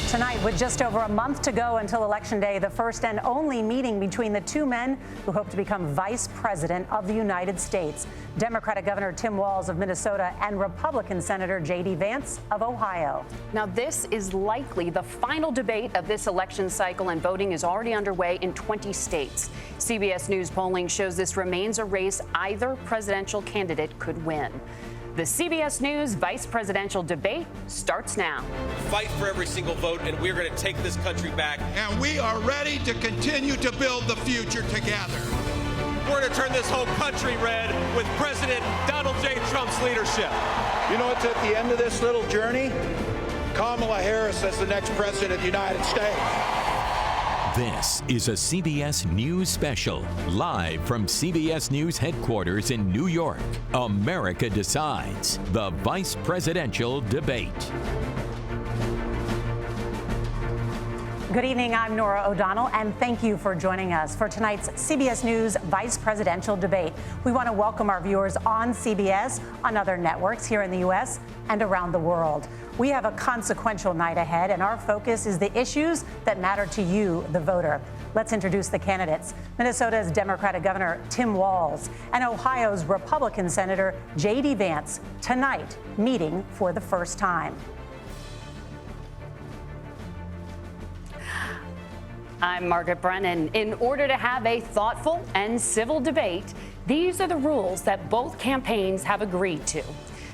Tonight, with just over a month to go until Election Day, the first and only meeting between the two men who hope to become Vice President of the United States, Democratic Governor Tim Walz of Minnesota and Republican Senator J.D. Vance of Ohio. Now, this is likely the final debate of this election cycle, and voting is already underway in 20 states. CBS News polling shows this remains a race either presidential candidate could win. The CBS News vice presidential debate starts now. Fight for every single vote, and we're going to take this country back. And we are ready to continue to build the future together. We're going to turn this whole country red with President Donald J. Trump's leadership. You know, it's at the end of this little journey, Kamala Harris as the next president of the United States. This is a CBS News special, live from CBS News headquarters in New York. America Decides, the vice presidential debate. Good evening, I'm Norah O'Donnell, and thank you for joining us for tonight's CBS News vice presidential debate. We want to welcome our viewers on CBS, on other networks here in the U.S. and around the world. We have a consequential night ahead, and our focus is the issues that matter to you, the voter. Let's introduce the candidates. Minnesota's Democratic Governor Tim Walz and Ohio's Republican Senator J.D. Vance, tonight meeting for the first time. I'm Margaret Brennan. In order to have a thoughtful and civil debate, these are the rules that both campaigns have agreed to.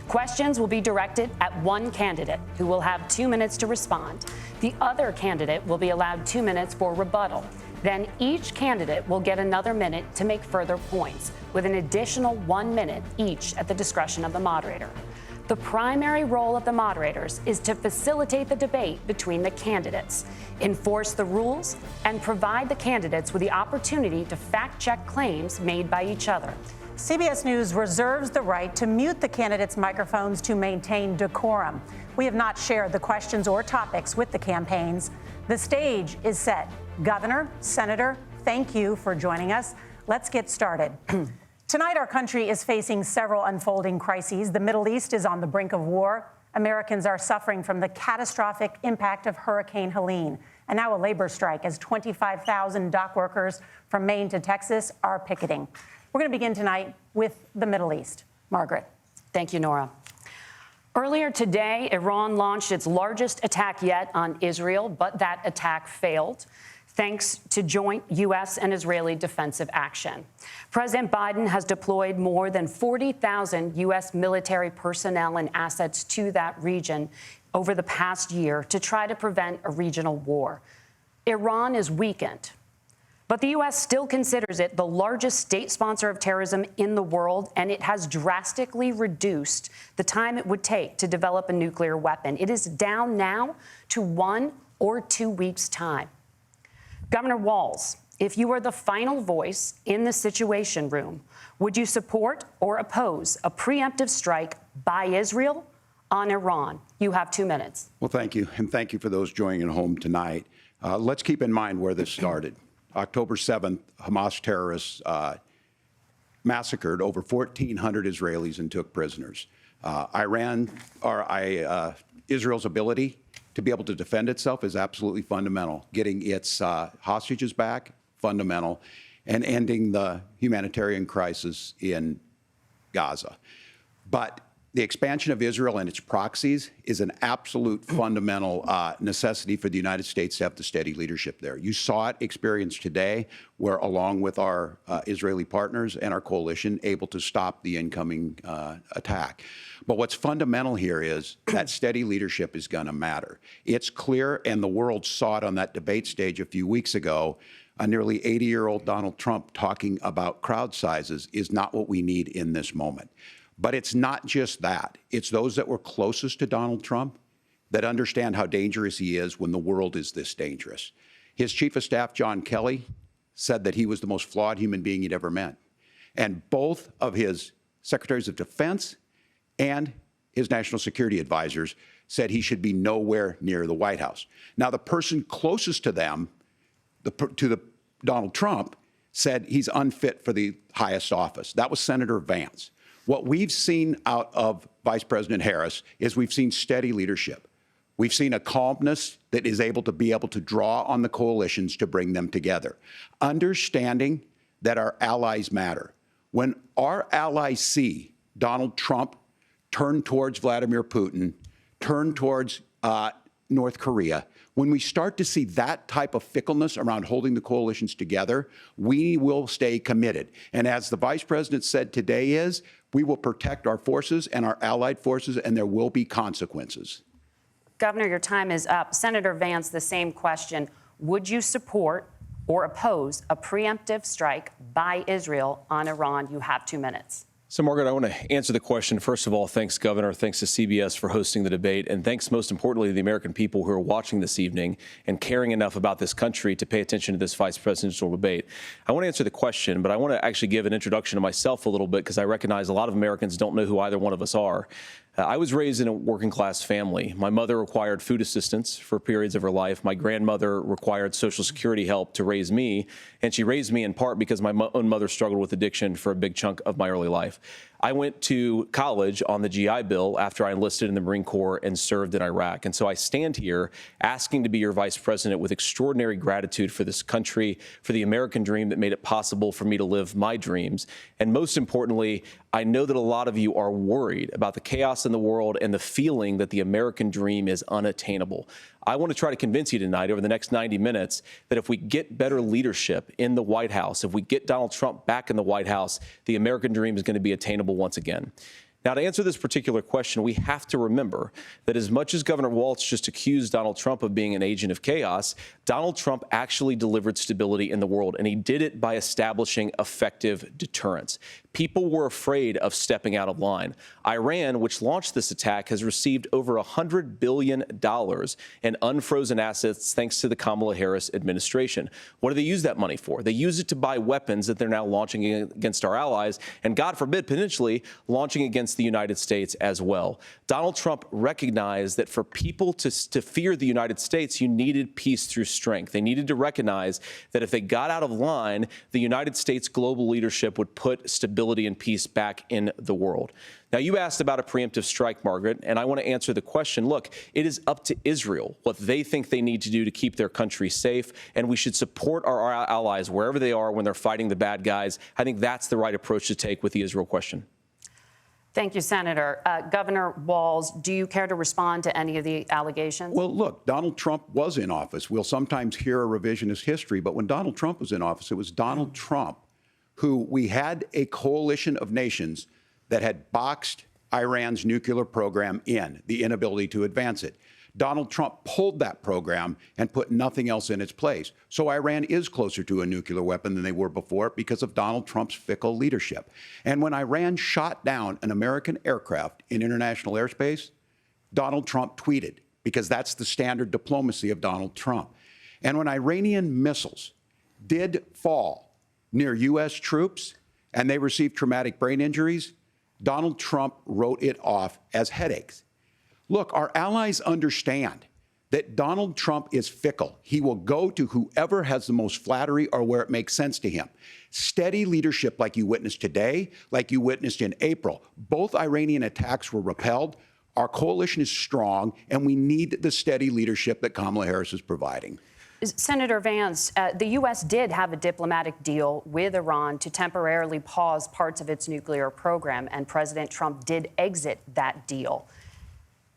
Questions will be directed at one candidate, who will have 2 minutes to respond. The other candidate will be allowed 2 minutes for rebuttal. Then each candidate will get another minute to make further points, with an additional 1 minute each at the discretion of the moderator. The primary role of the moderators is to facilitate the debate between the candidates, enforce the rules, and provide the candidates with the opportunity to fact-check claims made by each other. CBS News reserves the right to mute the candidates' microphones to maintain decorum. We have not shared the questions or topics with the campaigns. The stage is set. Governor, Senator, thank you for joining us. Let's get started. Tonight, our country is facing several unfolding crises. The Middle East is on the brink of war. Americans are suffering from the catastrophic impact of Hurricane Helene, and now a labor strike as 25,000 dock workers from Maine to Texas are picketing. We're going to begin tonight with the Middle East. Margaret. Thank you, Norah. Earlier today, Iran launched its largest attack yet on Israel, but that attack failed, thanks to joint U.S. and Israeli defensive action. President Biden has deployed more than 40,000 U.S. military personnel and assets to that region over the past year to try to prevent a regional war. Iran is weakened, but the U.S. still considers it the largest state sponsor of terrorism in the world, and it has drastically reduced the time it would take to develop a nuclear weapon. It is down now to 1 or 2 weeks' time. Governor Walz, if you were the final voice in the Situation Room, would you support or oppose a preemptive strike by Israel on Iran? You have 2 minutes. Well, thank you. And thank you for those joining at home tonight. Let's keep in mind where this started. October 7th, Hamas terrorists massacred over 1,400 Israelis and took prisoners. Israel's ability to be able to defend itself is absolutely fundamental. Getting its hostages back, fundamental, and ending the humanitarian crisis in Gaza. But the expansion of Israel and its proxies is an absolute fundamental necessity for the United States to have the steady leadership there. You saw it experienced today, where along with our Israeli partners and our coalition, able to stop the incoming attack. But what's fundamental here is that steady leadership is going to matter. It's clear, and the world saw it on that debate stage a few weeks ago, a nearly 80-year-old Donald Trump talking about crowd sizes is not what we need in this moment. But it's not just that. It's those that were closest to Donald Trump that understand how dangerous he is when the world is this dangerous. His chief of staff, John Kelly, said that he was the most flawed human being he'd ever met. And both of his secretaries of defense and his national security advisors said he should be nowhere near the White House. Now, the person closest to them, Donald Trump, said he's unfit for the highest office. That was Senator Vance. What we've seen out of Vice President Harris is we've seen steady leadership. We've seen a calmness that is able to draw on the coalitions to bring them together, understanding that our allies matter. When our allies see Donald Trump turn towards Vladimir Putin, turn towards North Korea, when we start to see that type of fickleness around holding the coalitions together, we will stay committed. And as the Vice President said today we will protect our forces and our allied forces, and there will be consequences. Governor, your time is up. Senator Vance, the same question. Would you support or oppose a preemptive strike by Israel on Iran? You have 2 minutes. So, Margaret, I want to answer the question. First of all, thanks, Governor. Thanks to CBS for hosting the debate. And thanks, most importantly, to the American people who are watching this evening and caring enough about this country to pay attention to this vice presidential debate. I want to answer the question, but I want to actually give an introduction to myself a little bit because I recognize a lot of Americans don't know who either one of us are. I was raised in a working-class family. My mother required food assistance for periods of her life. My grandmother required Social Security help to raise me, and she raised me in part because my own mother struggled with addiction for a big chunk of my early life. I went to college on the GI Bill after I enlisted in the Marine Corps and served in Iraq. And so I stand here asking to be your vice president with extraordinary gratitude for this country, for the American dream that made it possible for me to live my dreams. And most importantly, I know that a lot of you are worried about the chaos in the world and the feeling that the American dream is unattainable. I want to try to convince you tonight over the next 90 minutes that if we get better leadership in the White House, if we get Donald Trump back in the White House, the American dream is going to be attainable once again. Now, to answer this particular question, we have to remember that as much as Governor Walz just accused Donald Trump of being an agent of chaos, Donald Trump actually delivered stability in the world, and he did it by establishing effective deterrence. People were afraid of stepping out of line. Iran, which launched this attack, has received over $100 billion in unfrozen assets thanks to the Kamala Harris administration. What do they use that money for? They use it to buy weapons that they're now launching against our allies, and God forbid, potentially launching against the United States as well. Donald Trump recognized that for people to fear the United States, you needed peace through strength. They needed to recognize that if they got out of line, the United States global leadership would put stability and peace back in the world. Now, you asked about a preemptive strike, Margaret, and I want to answer the question. Look, it is up to Israel what they think they need to do to keep their country safe, and we should support our allies wherever they are when they're fighting the bad guys. I think that's the right approach to take with the Israel question. Thank you, Senator. Governor Walz, do you care to respond to any of the allegations? Well, look, Donald Trump was in office. We'll sometimes hear a revisionist history, but when Donald Trump was in office, it was Donald Trump who we had a coalition of nations that had boxed Iran's nuclear program in, the inability to advance it. Donald Trump pulled that program and put nothing else in its place. So Iran is closer to a nuclear weapon than they were before because of Donald Trump's fickle leadership. And when Iran shot down an American aircraft in international airspace, Donald Trump tweeted, because that's the standard diplomacy of Donald Trump. And when Iranian missiles did fall near U.S. troops and they received traumatic brain injuries, Donald Trump wrote it off as headaches. Look, our allies understand that Donald Trump is fickle. He will go to whoever has the most flattery or where it makes sense to him. Steady leadership like you witnessed today, like you witnessed in April. Both Iranian attacks were repelled. Our coalition is strong, and we need the steady leadership that Kamala Harris is providing. Senator Vance, the U.S. did have a diplomatic deal with Iran to temporarily pause parts of its nuclear program, and President Trump did exit that deal.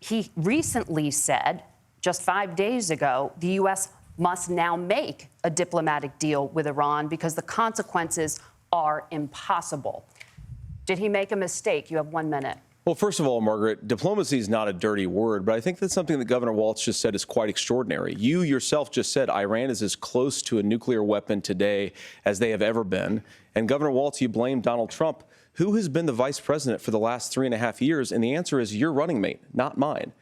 He recently said, just 5 days ago, the U.S. must now make a diplomatic deal with Iran because the consequences are impossible. Did he make a mistake? You have 1 minute. Well, first of all, Margaret, diplomacy is not a dirty word, but I think that's something that Governor Walz just said is quite extraordinary. You yourself just said Iran is as close to a nuclear weapon today as they have ever been. And Governor Walz, you blame Donald Trump. Who has been the vice president for the last 3.5 years? And the answer is your running mate, not mine.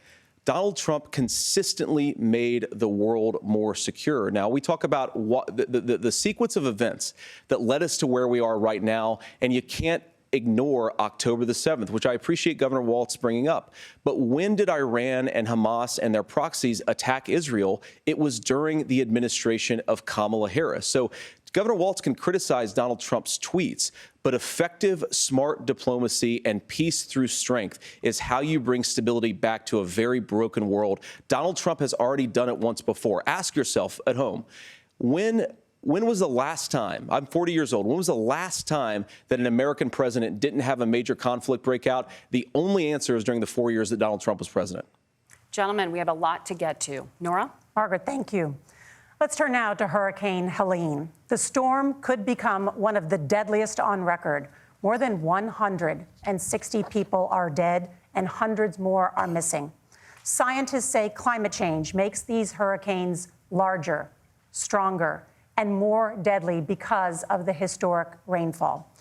Donald Trump consistently made the world more secure. Now, we talk about the sequence of events that led us to where we are right now, and you can't ignore October the 7th, which I appreciate Governor Walz bringing up. But when did Iran and Hamas and their proxies attack Israel? It was during the administration of Kamala Harris. So Governor Walz can criticize Donald Trump's tweets, but effective, smart diplomacy and peace through strength is how you bring stability back to a very broken world. Donald Trump has already done it once before. Ask yourself at home, when was the last time, I'm 40 years old, when was the last time that an American president didn't have a major conflict break out? The only answer is during the 4 years that Donald Trump was president. Gentlemen, we have a lot to get to. Nora? Margaret, thank you. Let's turn now to Hurricane Helene. The storm could become one of the deadliest on record. More than 160 people are dead and hundreds more are missing. Scientists say climate change makes these hurricanes larger, stronger, and more deadly because of the historic rainfall.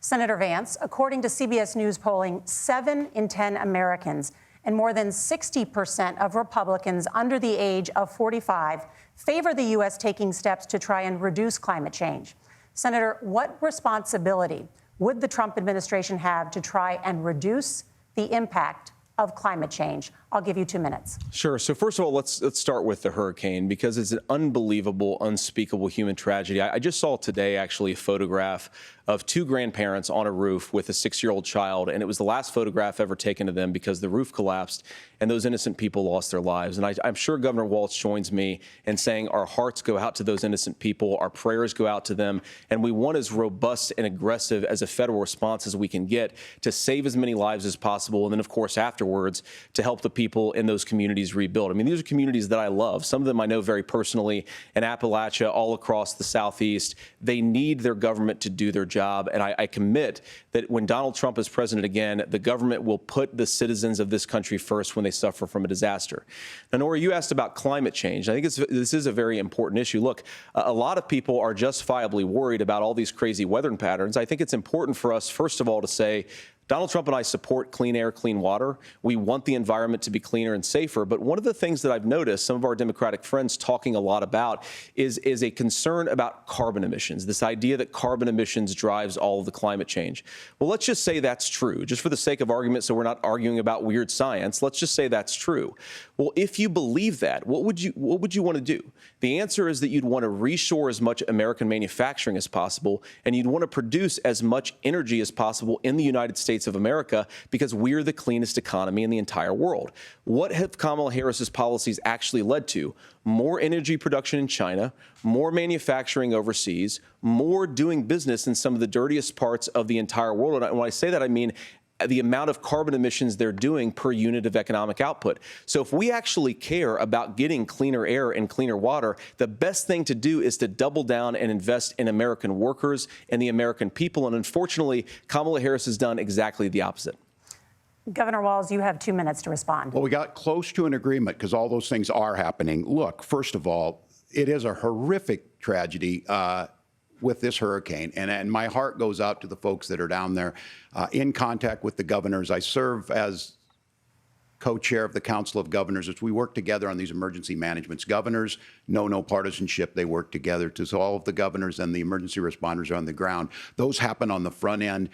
Senator Vance, according to CBS News polling, 7 in 10 Americans and more than 60% of Republicans under the age of 45 favor the U.S. taking steps to try and reduce climate change. Senator, what responsibility would the Trump administration have to try and reduce the impact of climate change? I'll give you 2 minutes. Sure. So first of all, let's start with the hurricane, because it's an unbelievable, unspeakable human tragedy. I just saw today, actually, a photograph of 2 grandparents on a roof with a 6-year-old child, and it was the last photograph ever taken of them because the roof collapsed and those innocent people lost their lives. And I'm sure Governor Walz joins me in saying our hearts go out to those innocent people, our prayers go out to them, and we want as robust and aggressive as a federal response as we can get to save as many lives as possible, and then, of course, afterwards, to help the people in those communities rebuild. I mean, these are communities that I love. Some of them I know very personally in Appalachia, all across the Southeast. They need their government to do their job, and I commit that when Donald Trump is president again, the government will put the citizens of this country first when they suffer from a disaster. Now, Nora, you asked about climate change. I think this is a very important issue. Look, a lot of people are justifiably worried about all these crazy weather patterns. I think it's important for us, first of all, to say, Donald Trump and I support clean air, clean water. We want the environment to be cleaner and safer. But one of the things that I've noticed some of our Democratic friends talking a lot about is a concern about carbon emissions, this idea that carbon emissions drives all of the climate change. Well, let's just say that's true, just for the sake of argument, so we're not arguing about weird science. Let's just say that's true. Well, if you believe that, what would you want to do? The answer is that you'd want to reshore as much American manufacturing as possible, and you'd want to produce as much energy as possible in the United States of America, because we're the cleanest economy in the entire world. What have Kamala Harris's policies actually led to? More energy production in China, more manufacturing overseas, more doing business in some of the dirtiest parts of the entire world. And when I say that, I mean the amount of carbon emissions they're doing per unit of economic output. So if we actually care about getting cleaner air and cleaner water, the best thing to do is to double down and invest in American workers and the American people. And unfortunately, Kamala Harris has done exactly the opposite. Governor Walz, you have 2 minutes to respond. Well, we got close to an agreement because all those things are happening. Look, first of all, it is a horrific tragedy with this hurricane. And my heart goes out to the folks that are down there in contact with the governors. I serve as co-chair of the Council of Governors as we work together on these emergency managements. Governors know no partisanship. They work together. So all of the governors and the emergency responders are on the ground. Those happen on the front end.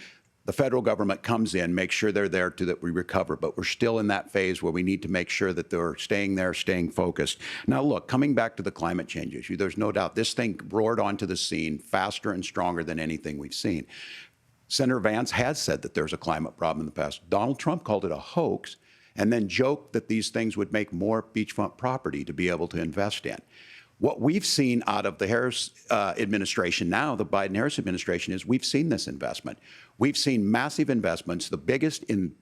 The federal government comes in, makes sure they're there so that we recover. But we're still in that phase where we need to make sure that they're staying there, staying focused. Now, look, coming back to the climate change issue, there's no doubt this thing roared onto the scene faster and stronger than anything we've seen. Senator Vance has said that there's a climate problem in the past. Donald Trump called it a hoax and then joked that these things would make more beachfront property to be able to invest in. What we've seen out of the Harris administration now, the Biden-Harris administration, is we've seen this investment. We've seen massive investments, the biggest in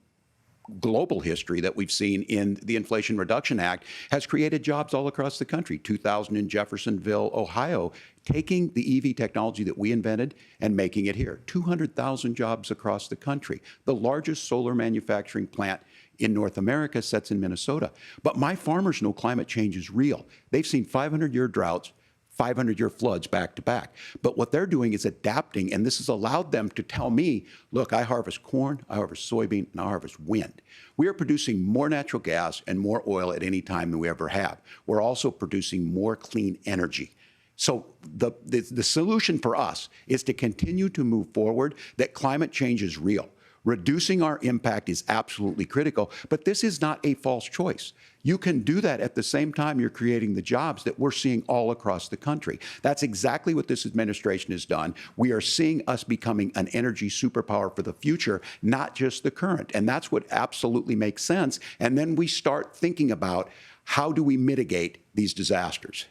global history that we've seen in the Inflation Reduction Act, has created jobs all across the country. 2,000 in Jeffersonville, Ohio, taking the EV technology that we invented and making it here. 200,000 jobs across the country. The largest solar manufacturing plant in North America sits in Minnesota. But my farmers know climate change is real. They've seen 500-year droughts, 500-year floods back to back. But what they're doing is adapting, and this has allowed them to tell me, look, I harvest corn, I harvest soybean, and I harvest wind. We are producing more natural gas and more oil at any time than we ever have. We're also producing more clean energy. So the solution for us is to continue to move forward, that climate change is real. Reducing our impact is absolutely critical, but this is not a false choice. You can do that at the same time you're creating the jobs that we're seeing all across the country. That's exactly what this administration has done. We are seeing us becoming an energy superpower for the future, not just the current. And that's what absolutely makes sense. And then we start thinking about how do we mitigate these disasters.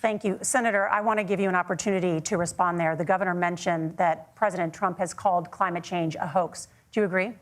Thank you. Senator, I want to give you an opportunity to respond there. The governor mentioned that President Trump has called climate change a hoax. Do you agree?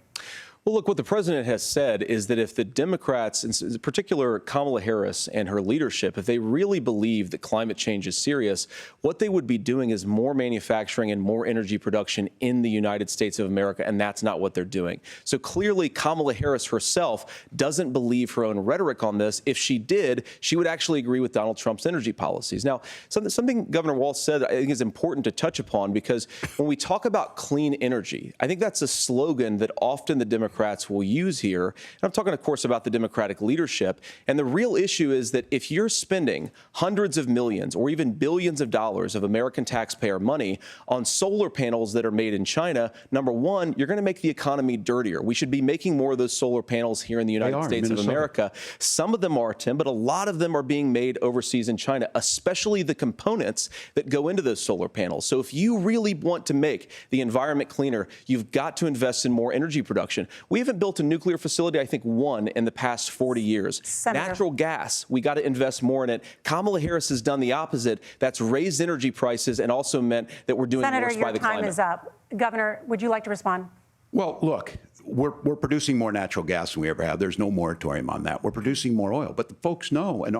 Well, look, what the president has said is that if the Democrats, in particular Kamala Harris and her leadership, if they really believe that climate change is serious, what they would be doing is more manufacturing and more energy production in the United States of America, and that's not what they're doing. So clearly, Kamala Harris herself doesn't believe her own rhetoric on this. If she did, she would actually agree with Donald Trump's energy policies. Now, something Governor Walz said I think is important to touch upon, because when we talk about clean energy, I think that's a slogan that often the Democrats will use here. And I'm talking, of course, about the Democratic leadership. And the real issue is that if you're spending hundreds of millions or even billions of dollars of American taxpayer money on solar panels that are made in China, number one, you're going to make the economy dirtier. We should be making more of those solar panels here in the United States of America. Some of them are, Tim, but a lot of them are being made overseas in China, especially the components that go into those solar panels. So if you really want to make the environment cleaner, you've got to invest in more energy production. We haven't built a nuclear facility, I think, one in the past 40 years. Senator. Natural gas, we got to invest more in it. Kamala Harris has done the opposite. That's raised energy prices and also meant that we're doing Senator, worse by the climate. Senator, your time is up. Governor, would you like to respond? Well, look, we're producing more natural gas than we ever have. There's no moratorium on that. We're producing more oil. But the folks know, and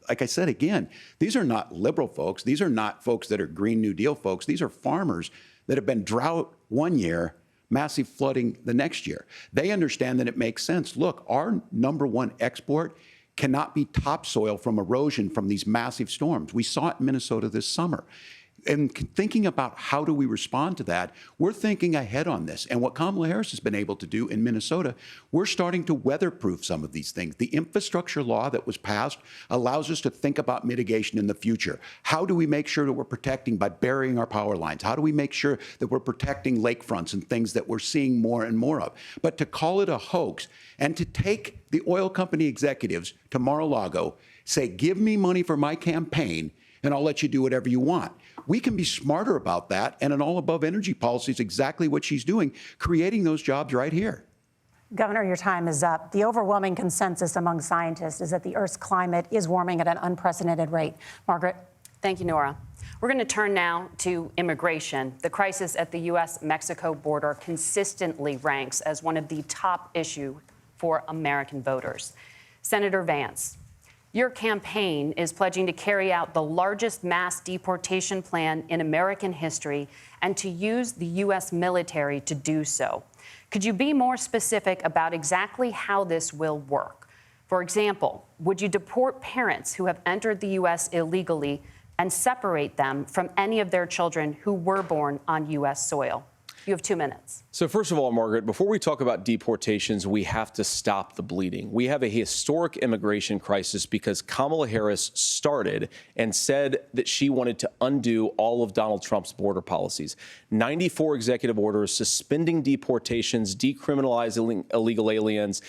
like I said again, these are not liberal folks. These are not folks that are Green New Deal folks. These are farmers that have been drought one year, massive flooding the next year. They understand that it makes sense. Look, our number one export cannot be topsoil from erosion from these massive storms. We saw it in Minnesota this summer. And thinking about how do we respond to that, we're thinking ahead on this. And what Kamala Harris has been able to do in Minnesota, we're starting to weatherproof some of these things. The infrastructure law that was passed allows us to think about mitigation in the future. How do we make sure that we're protecting by burying our power lines? How do we make sure that we're protecting lakefronts and things that we're seeing more and more of? But to call it a hoax and to take the oil company executives to Mar-a-Lago, say, give me money for my campaign, and I'll let you do whatever you want. We can be smarter about that, and an all-above energy policy is exactly what she's doing, creating those jobs right here. Governor, your time is up. The overwhelming consensus among scientists is that the Earth's climate is warming at an unprecedented rate. Margaret? Thank you, Nora. We're going to turn now to immigration. The crisis at the U.S.-Mexico border consistently ranks as one of the top issues for American voters. Senator Vance, your campaign is pledging to carry out the largest mass deportation plan in American history and to use the U.S. military to do so. Could you be more specific about exactly how this will work? For example, would you deport parents who have entered the U.S. illegally and separate them from any of their children who were born on U.S. soil? You have 2 minutes. So first of all, Margaret, before we talk about deportations, we have to stop the bleeding. We have a historic immigration crisis because Kamala Harris started and said that she wanted to undo all of Donald Trump's border policies. 94 executive orders suspending deportations, decriminalizing illegal aliens,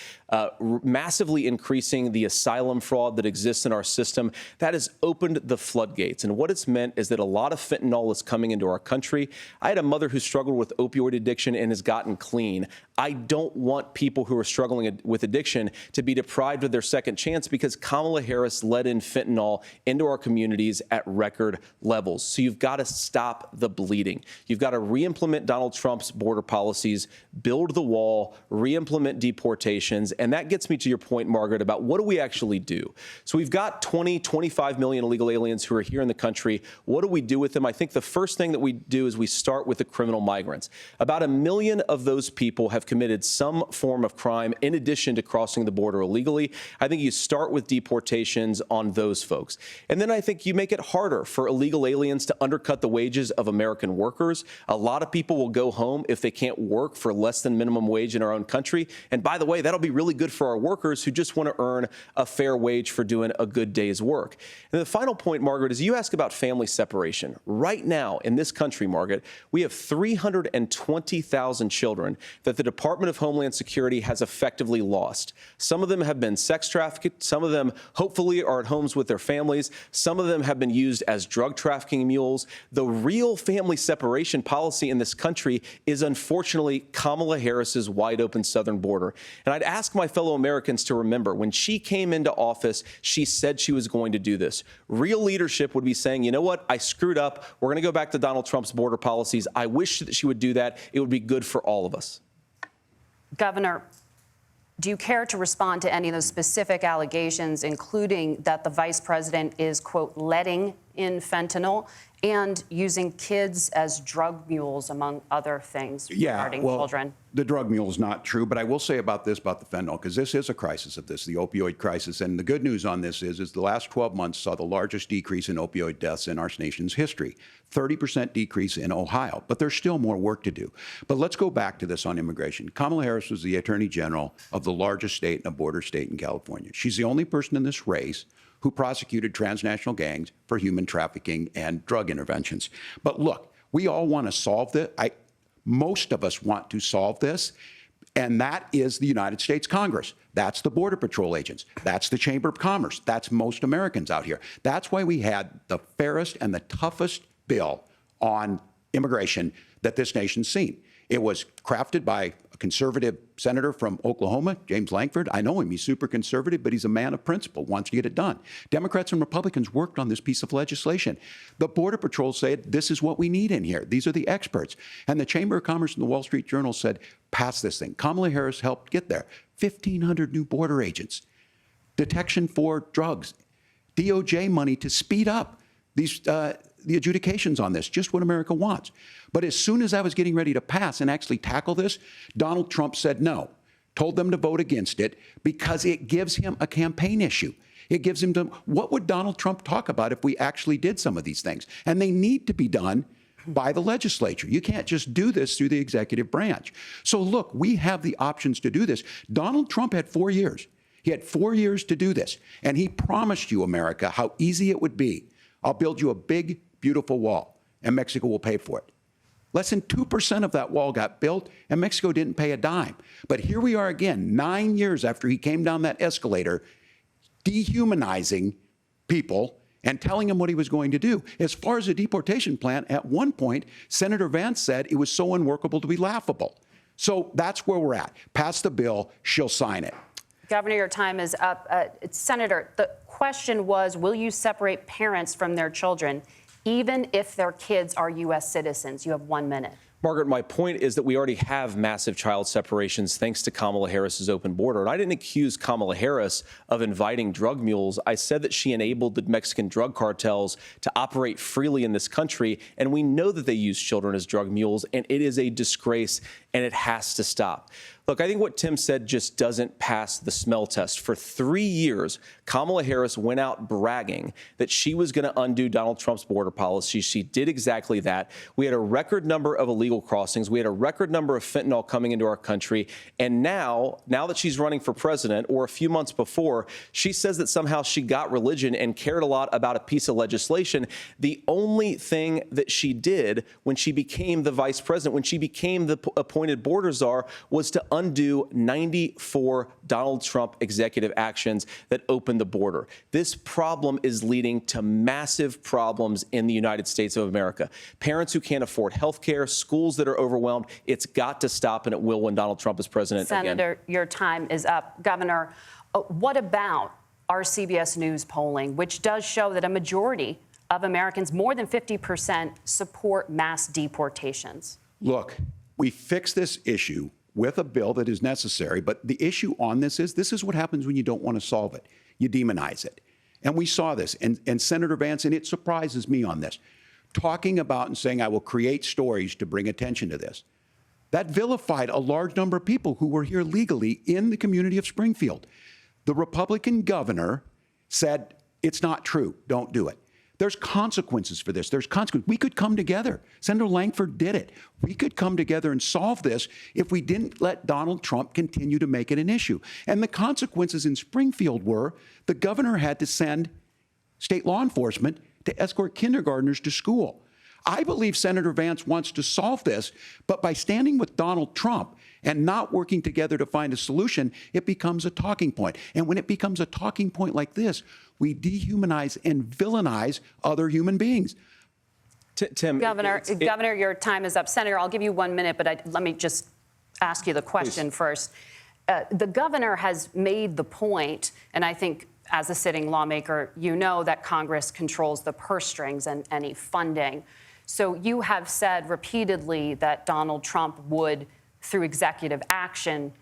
massively increasing the asylum fraud that exists in our system. That has opened the floodgates. And what it's meant is that a lot of fentanyl is coming into our country. I had a mother who struggled with opioid addiction and has gotten clean. I don't want people who are struggling with addiction to be deprived of their second chance because Kamala Harris let in fentanyl into our communities at record levels. So you've got to stop the bleeding. You've got to re-implement Donald Trump's border policies, build the wall, re-implement deportations. And that gets me to your point, Margaret, about what do we actually do? So we've got 25 million illegal aliens who are here in the country. What do we do with them? I think the first thing that we do is we start with the criminal migrants. About 1 million of those people have committed some form of crime in addition to crossing the border illegally. I think you start with deportations on those folks. And then I think you make it harder for illegal aliens to undercut the wages of American workers. A lot of people will go home if they can't work for less than minimum wage in our own country. And by the way, that'll be really good for our workers who just want to earn a fair wage for doing a good day's work. And the final point, Margaret, is you ask about family separation. Right now in this country, Margaret, we have 350 120,000 children that the Department of Homeland Security has effectively lost. Some of them have been sex trafficked. Some of them hopefully are at homes with their families. Some of them have been used as drug trafficking mules. The real family separation policy in this country is unfortunately Kamala Harris's wide open southern border. And I'd ask my fellow Americans to remember, when she came into office, she said she was going to do this. Real leadership would be saying, you know what, I screwed up. We're going to go back to Donald Trump's border policies. I wish that she would do that. It would be good for all of us. Governor, do you care to respond to any of those specific allegations, including that the vice president is, quote, letting in fentanyl and using kids as drug mules, among other things, regarding children? The drug mule is not true, but I will say about this, about the fentanyl, because this is a crisis of this, the opioid crisis. And the good news on this is the last 12 months saw the largest decrease in opioid deaths in our nation's history, 30% decrease in Ohio. But there's still more work to do. But let's go back to this on immigration. Kamala Harris was the Attorney General of the largest state and a border state in California. She's the only person in this race who prosecuted transnational gangs for human trafficking and drug interventions. But look, we all want to solve this. Most of us want to solve this, and that is the United States Congress. That's the Border Patrol agents. That's the Chamber of Commerce. That's most Americans out here. That's why we had the fairest and the toughest bill on immigration that this nation's seen. It was crafted by a conservative senator from Oklahoma, James Lankford. I know him. He's super conservative, but he's a man of principle, wants to get it done. Democrats and Republicans worked on this piece of legislation. The Border Patrol said, this is what we need in here. These are the experts. And the Chamber of Commerce and the Wall Street Journal said, pass this thing. Kamala Harris helped get there. 1,500 new border agents, detection for drugs, DOJ money to speed up these the adjudications on this, just what America wants. But as soon as I was getting ready to pass and actually tackle this, Donald Trump said no, told them to vote against it because it gives him a campaign issue. It gives him what would Donald Trump talk about if we actually did some of these things? And they need to be done by the legislature. You can't just do this through the executive branch. So look, we have the options to do this. Donald Trump had 4 years. He had 4 years to do this. And he promised you, America, how easy it would be. I'll build you a big, beautiful wall, and Mexico will pay for it. Less than 2% of that wall got built, and Mexico didn't pay a dime. But here we are again, 9 years after he came down that escalator, dehumanizing people and telling them what he was going to do. As far as the deportation plan, at one point, Senator Vance said it was so unworkable to be laughable. So that's where we're at. Pass the bill, she'll sign it. Governor, your time is up. Senator, the question was, will you separate parents from their children, even if their kids are U.S. citizens? You have 1 minute. Margaret, my point is that we already have massive child separations thanks to Kamala Harris's open border. And I didn't accuse Kamala Harris of inviting drug mules. I said that she enabled the Mexican drug cartels to operate freely in this country. And we know that they use children as drug mules, and it is a disgrace, and it has to stop. Look, I think what Tim said just doesn't pass the smell test. For 3 years, Kamala Harris went out bragging that she was going to undo Donald Trump's border policy. She did exactly that. We had a record number of illegal crossings. We had a record number of fentanyl coming into our country. And now that she's running for president, or a few months before, she says that somehow she got religion and cared a lot about a piece of legislation. The only thing that she did when she became the vice president, when she became the appointed border czar, was to undo 94 Donald Trump executive actions that opened the border. This problem is leading to massive problems in the United States of America. Parents who can't afford health care, schools that are overwhelmed. It's got to stop, and it will when Donald Trump is president again. Senator, your time is up. Governor, what about our CBS News polling, which does show that a majority of Americans, more than 50%, support mass deportations? Look, we fix this issue with a bill that is necessary, but the issue on this is what happens when you don't want to solve it. You demonize it. And we saw this, and Senator Vance, and it surprises me on this, talking about and saying, I will create stories to bring attention to this. That vilified a large number of people who were here legally in the community of Springfield. The Republican governor said, it's not true, don't do it. There's consequences for this. There's consequences. We could come together. Senator Lankford did it. We could come together and solve this if we didn't let Donald Trump continue to make it an issue. And the consequences in Springfield were the governor had to send state law enforcement to escort kindergartners to school. I believe Senator Vance wants to solve this, but by standing with Donald Trump and not working together to find a solution, it becomes a talking point. And when it becomes a talking point like this, we dehumanize and villainize other human beings. Tim, Governor, your time is up. Senator, I'll give you 1 minute, but let me just ask you the question first. The governor has made the point, and I think as a sitting lawmaker, you know that Congress controls the purse strings and any funding. So you have said repeatedly that Donald Trump would, through executive action,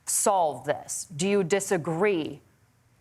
solve this. Do you disagree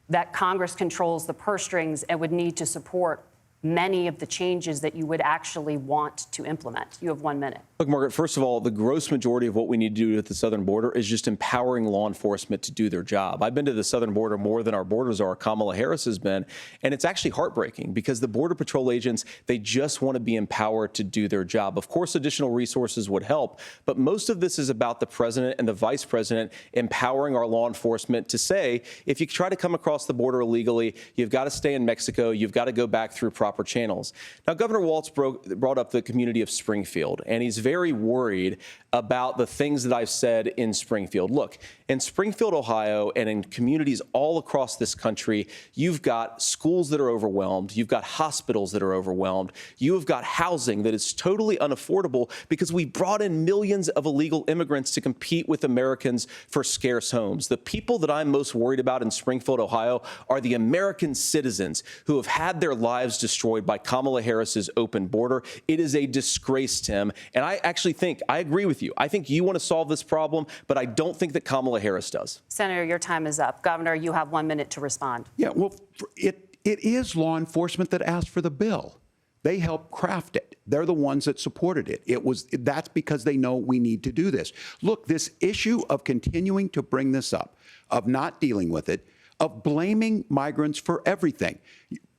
that Congress controls the purse strings and would need to support many of the changes that you would actually want to implement? You have 1 minute. Look, Margaret, first of all, the gross majority of what we need to do at the southern border is just empowering law enforcement to do their job. I've been to the southern border more than our borders are. Kamala Harris has been. And it's actually heartbreaking because the Border Patrol agents, they just want to be empowered to do their job. Of course, additional resources would help, but most of this is about the president and the vice president empowering our law enforcement to say, if you try to come across the border illegally, you've got to stay in Mexico, you've got to go back through proper channels. Now, Governor Walz brought up the community of Springfield, and he's very worried about the things that I've said in Springfield. Look, in Springfield, Ohio, and in communities all across this country, you've got schools that are overwhelmed. You've got hospitals that are overwhelmed. You have got housing that is totally unaffordable because we brought in millions of illegal immigrants to compete with Americans for scarce homes. The people that I'm most worried about in Springfield, Ohio, are the American citizens who have had their lives destroyed by Kamala Harris's open border. It is a disgrace, Tim. And I actually think, I agree with you. I think you want to solve this problem, but I don't think that Kamala Harris does. Senator, your time is up. Governor, you have 1 minute to respond. Yeah, well, it is law enforcement that asked for the bill. They helped craft it. They're the ones that supported it. That's because they know we need to do this. Look, this issue of continuing to bring this up, of not dealing with it, of blaming migrants for everything.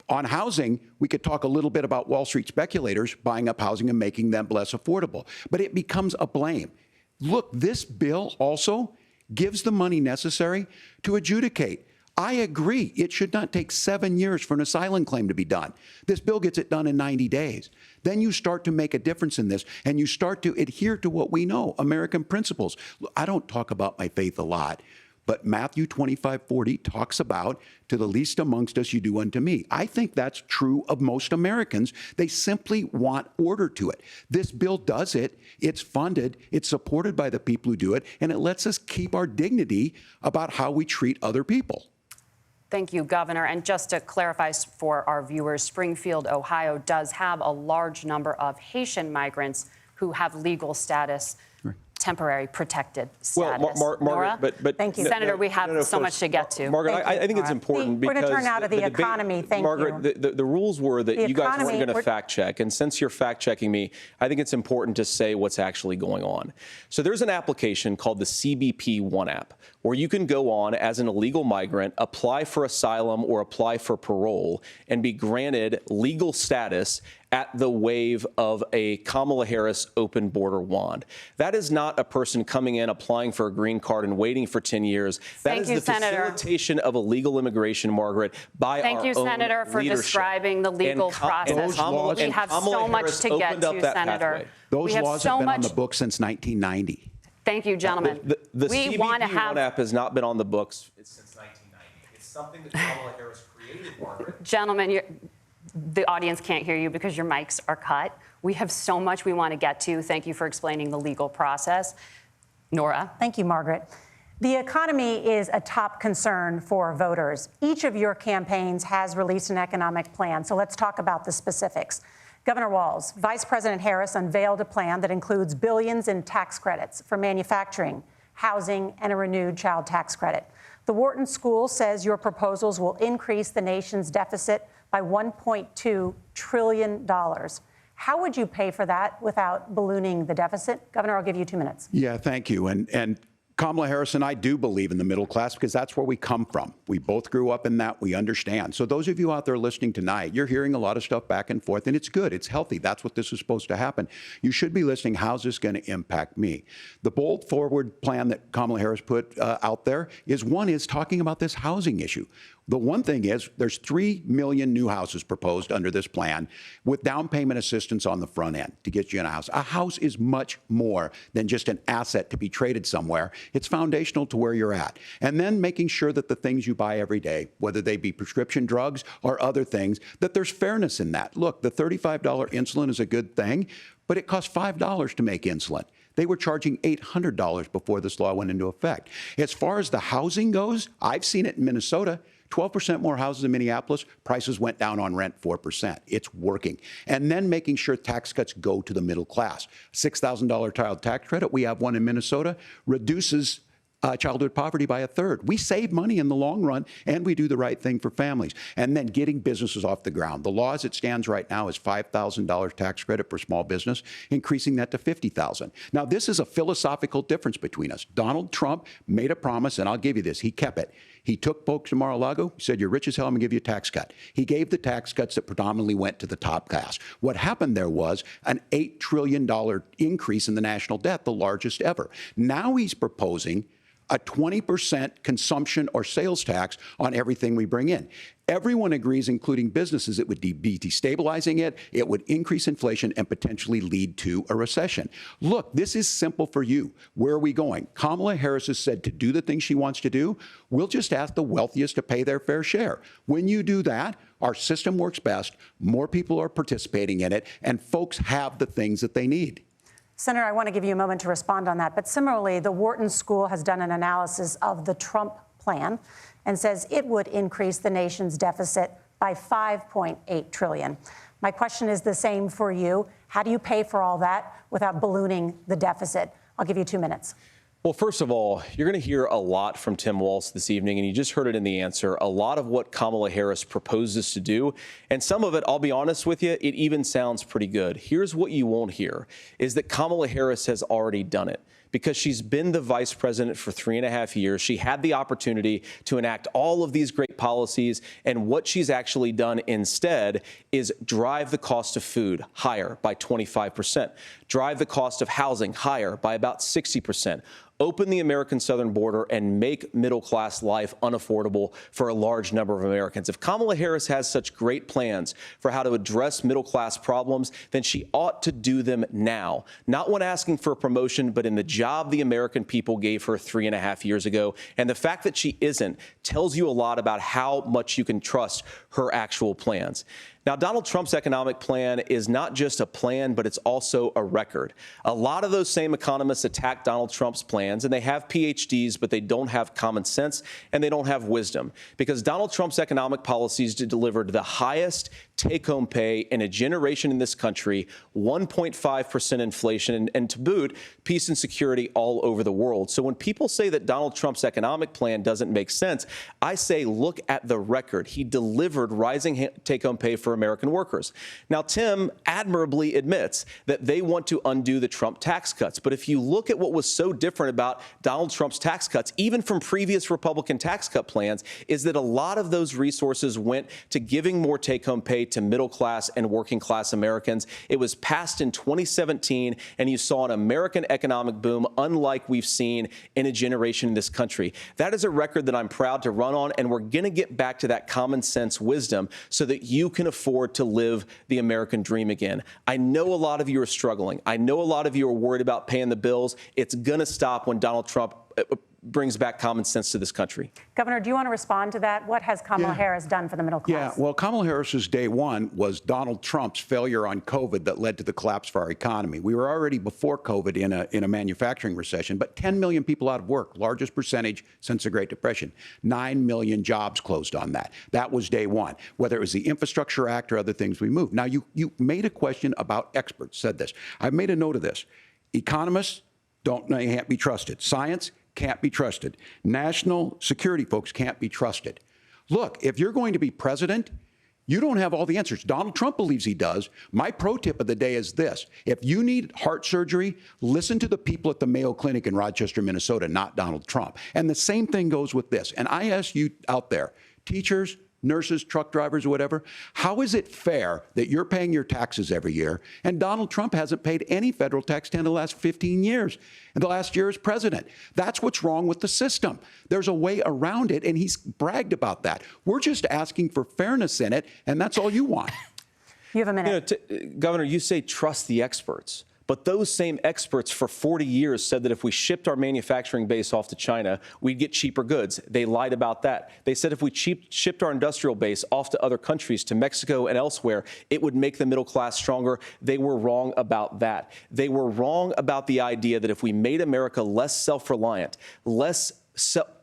On housing, we could talk a little bit about Wall Street speculators buying up housing and making them less affordable, but it becomes a blame. Look, this bill also gives the money necessary to adjudicate. I agree. It should not take 7 years for an asylum claim to be done. This bill gets it done in 90 days. Then you start to make a difference in this, and you start to adhere to what we know, American principles. I don't talk about my faith a lot, but Matthew 25:40 talks about, to the least amongst us you do unto me. I think that's true of most Americans. They simply want order to it. This bill does it. It's funded. It's supported by the people who do it. And it lets us keep our dignity about how we treat other people. Thank you, Governor. And just to clarify for our viewers, Springfield, Ohio does have a large number of Haitian migrants who have legal status. Right. Temporary protected status. Well, Margaret, but thank you, Senator. We have so much to get to. Margaret, I think it's important because we're going to turn now to the economy. Thank you, Margaret. The rules were that you guys weren't going to fact check, and since you're fact checking me, I think it's important to say what's actually going on. So there's an application called the CBP One app, where you can go on as an illegal migrant, apply for asylum or apply for parole, and be granted legal status at the wave of a Kamala Harris open border wand. That is not a person coming in, applying for a green card and waiting for 10 years. That is the facilitation of illegal immigration, Margaret, by our own leadership. Thank you, Senator, for describing the legal process. We have so much to get to, Senator. Those laws have been on the books since 1990. Thank you, gentlemen. The CBP One app has not been on the books since 1990. It's something that Kamala Harris created, Margaret. Gentlemen, the audience can't hear you because your mics are cut. We have so much we want to get to. Thank you for explaining the legal process. Nora. Thank you, Margaret. The economy is a top concern for voters. Each of your campaigns has released an economic plan, so let's talk about the specifics. Governor Walz, Vice President Harris unveiled a plan that includes billions in tax credits for manufacturing, housing, and a renewed child tax credit. The Wharton School says your proposals will increase the nation's deficit by $1.2 trillion. How would you pay for that without ballooning the deficit? Governor, I'll give you 2 minutes. Yeah, thank you. And Kamala Harris and I do believe in the middle class because that's where we come from. We both grew up in that. We understand. So those of you out there listening tonight, you're hearing a lot of stuff back and forth, and it's good. It's healthy. That's what this is supposed to happen. You should be listening. How's this going to impact me? The bold forward plan that Kamala Harris put out there is talking about this housing issue. The one thing is there's 3 million new houses proposed under this plan with down payment assistance on the front end to get you in a house. A house is much more than just an asset to be traded somewhere. It's foundational to where you're at. And then making sure that the things you buy every day, whether they be prescription drugs or other things, that there's fairness in that. Look, the $35 insulin is a good thing, but it costs $5 to make insulin. They were charging $800 before this law went into effect. As far as the housing goes, I've seen it in Minnesota. 12% more houses in Minneapolis, prices went down on rent 4%. It's working. And then making sure tax cuts go to the middle class. $6,000 child tax credit, we have one in Minnesota, reduces childhood poverty by 1/3. We save money in the long run, and we do the right thing for families. And then getting businesses off the ground. The law as it stands right now is $5,000 tax credit for small business, increasing that to $50,000. Now, this is a philosophical difference between us. Donald Trump made a promise, and I'll give you this. He kept it. He took folks to Mar-a-Lago, said, you're rich as hell, I'm going to give you a tax cut. He gave the tax cuts that predominantly went to the top class. What happened there was an $8 trillion increase in the national debt, the largest ever. Now he's proposing a 20% consumption or sales tax on everything we bring in. Everyone agrees, including businesses, it would be destabilizing it, it would increase inflation and potentially lead to a recession. Look, this is simple for you. Where are we going? Kamala Harris has said to do the things she wants to do, we'll just ask the wealthiest to pay their fair share. When you do that, our system works best, more people are participating in it, and folks have the things that they need. Senator, I want to give you a moment to respond on that. But similarly, the Wharton School has done an analysis of the Trump plan and says it would increase the nation's deficit by $5.8 trillion. My question is the same for you. How do you pay for all that without ballooning the deficit? I'll give you 2 minutes. Well, first of all, you're going to hear a lot from Tim Walz this evening, and you just heard it in the answer, a lot of what Kamala Harris proposes to do. And some of it, I'll be honest with you, it even sounds pretty good. Here's what you won't hear, is that Kamala Harris has already done it. Because she's been the vice president for 3.5 years. She had the opportunity to enact all of these great policies. And what she's actually done instead is drive the cost of food higher by 25%, drive the cost of housing higher by about 60%. Open the American southern border and make middle-class life unaffordable for a large number of Americans. If Kamala Harris has such great plans for how to address middle-class problems, then she ought to do them now. Not when asking for a promotion, but in the job the American people gave her 3.5 years ago. And the fact that she isn't tells you a lot about how much you can trust her actual plans. Now, Donald Trump's economic plan is not just a plan, but it's also a record. A lot of those same economists attack Donald Trump's plans, and they have PhDs, but they don't have common sense and they don't have wisdom. Because Donald Trump's economic policies delivered the highest take-home pay in a generation in this country, 1.5% inflation, and to boot, peace and security all over the world. So when people say that Donald Trump's economic plan doesn't make sense, I say look at the record. He delivered rising take-home pay for American workers. Now, Tim admirably admits that they want to undo the Trump tax cuts. But if you look at what was so different about Donald Trump's tax cuts, even from previous Republican tax cut plans, is that a lot of those resources went to giving more take-home pay to middle-class and working-class Americans. It was passed in 2017, and you saw an American economic boom unlike we've seen in a generation in this country. That is a record that I'm proud to run on, and we're going to get back to that common sense wisdom so that you can afford to live the American dream again. I know a lot of you are struggling. I know a lot of you are worried about paying the bills. It's going to stop when Donald Trump brings back common sense to this country. Governor, do you want to respond to that? What has Kamala Harris done for the middle class? Yeah, well, Kamala Harris's day one was Donald Trump's failure on COVID that led to the collapse of our economy. We were already before COVID in a manufacturing recession, but 10 million people out of work, largest percentage since the Great Depression. 9 million jobs closed on that. That was day one, whether it was the Infrastructure Act or other things we moved. Now, you made a question about experts, said this. I've made a note of this. Economists can't be trusted. Science can't be trusted. National security folks can't be trusted. Look, if you're going to be president, you don't have all the answers. Donald Trump believes he does. My pro tip of the day is this. If you need heart surgery, listen to the people at the Mayo Clinic in Rochester, Minnesota, not Donald Trump. And the same thing goes with this. And I ask you out there, teachers, nurses, truck drivers, or whatever. How is it fair that you're paying your taxes every year and Donald Trump hasn't paid any federal tax in the last 15 years, and the last year as president? That's what's wrong with the system. There's a way around it, and he's bragged about that. We're just asking for fairness in it, and that's all you want. You have a minute. Governor, you say trust the experts. But those same experts for 40 years said that if we shipped our manufacturing base off to China, we'd get cheaper goods. They lied about that. They said if we shipped our industrial base off to other countries, to Mexico and elsewhere, it would make the middle class stronger. They were wrong about that. They were wrong about the idea that if we made America less self-reliant, less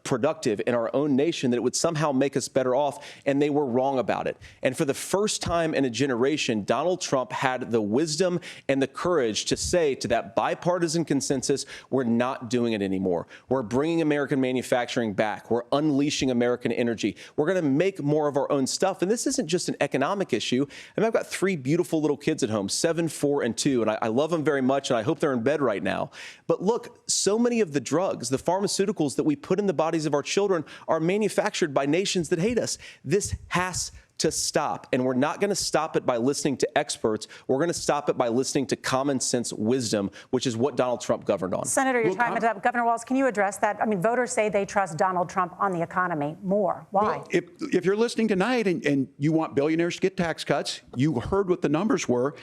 productive in our own nation, that it would somehow make us better off, and they were wrong about it. And for the first time in a generation, Donald Trump had the wisdom and the courage to say to that bipartisan consensus, we're not doing it anymore. We're bringing American manufacturing back. We're unleashing American energy. We're going to make more of our own stuff. And this isn't just an economic issue. I mean, I've got 3 beautiful little kids at home, 7, 4, and 2, and I love them very much, and I hope they're in bed right now. But look, so many of the drugs, the pharmaceuticals that we put in the bodies of our children are manufactured by nations that hate us. This has to stop, and we're not going to stop it by listening to experts. We're going to stop it by listening to common sense wisdom, which is what Donald Trump governed on. Senator, your time is up. Governor Walz, can you address that? I mean, voters say they trust Donald Trump on the economy more. Why? Well, if you're listening tonight and you want billionaires to get tax cuts, you heard what the numbers were.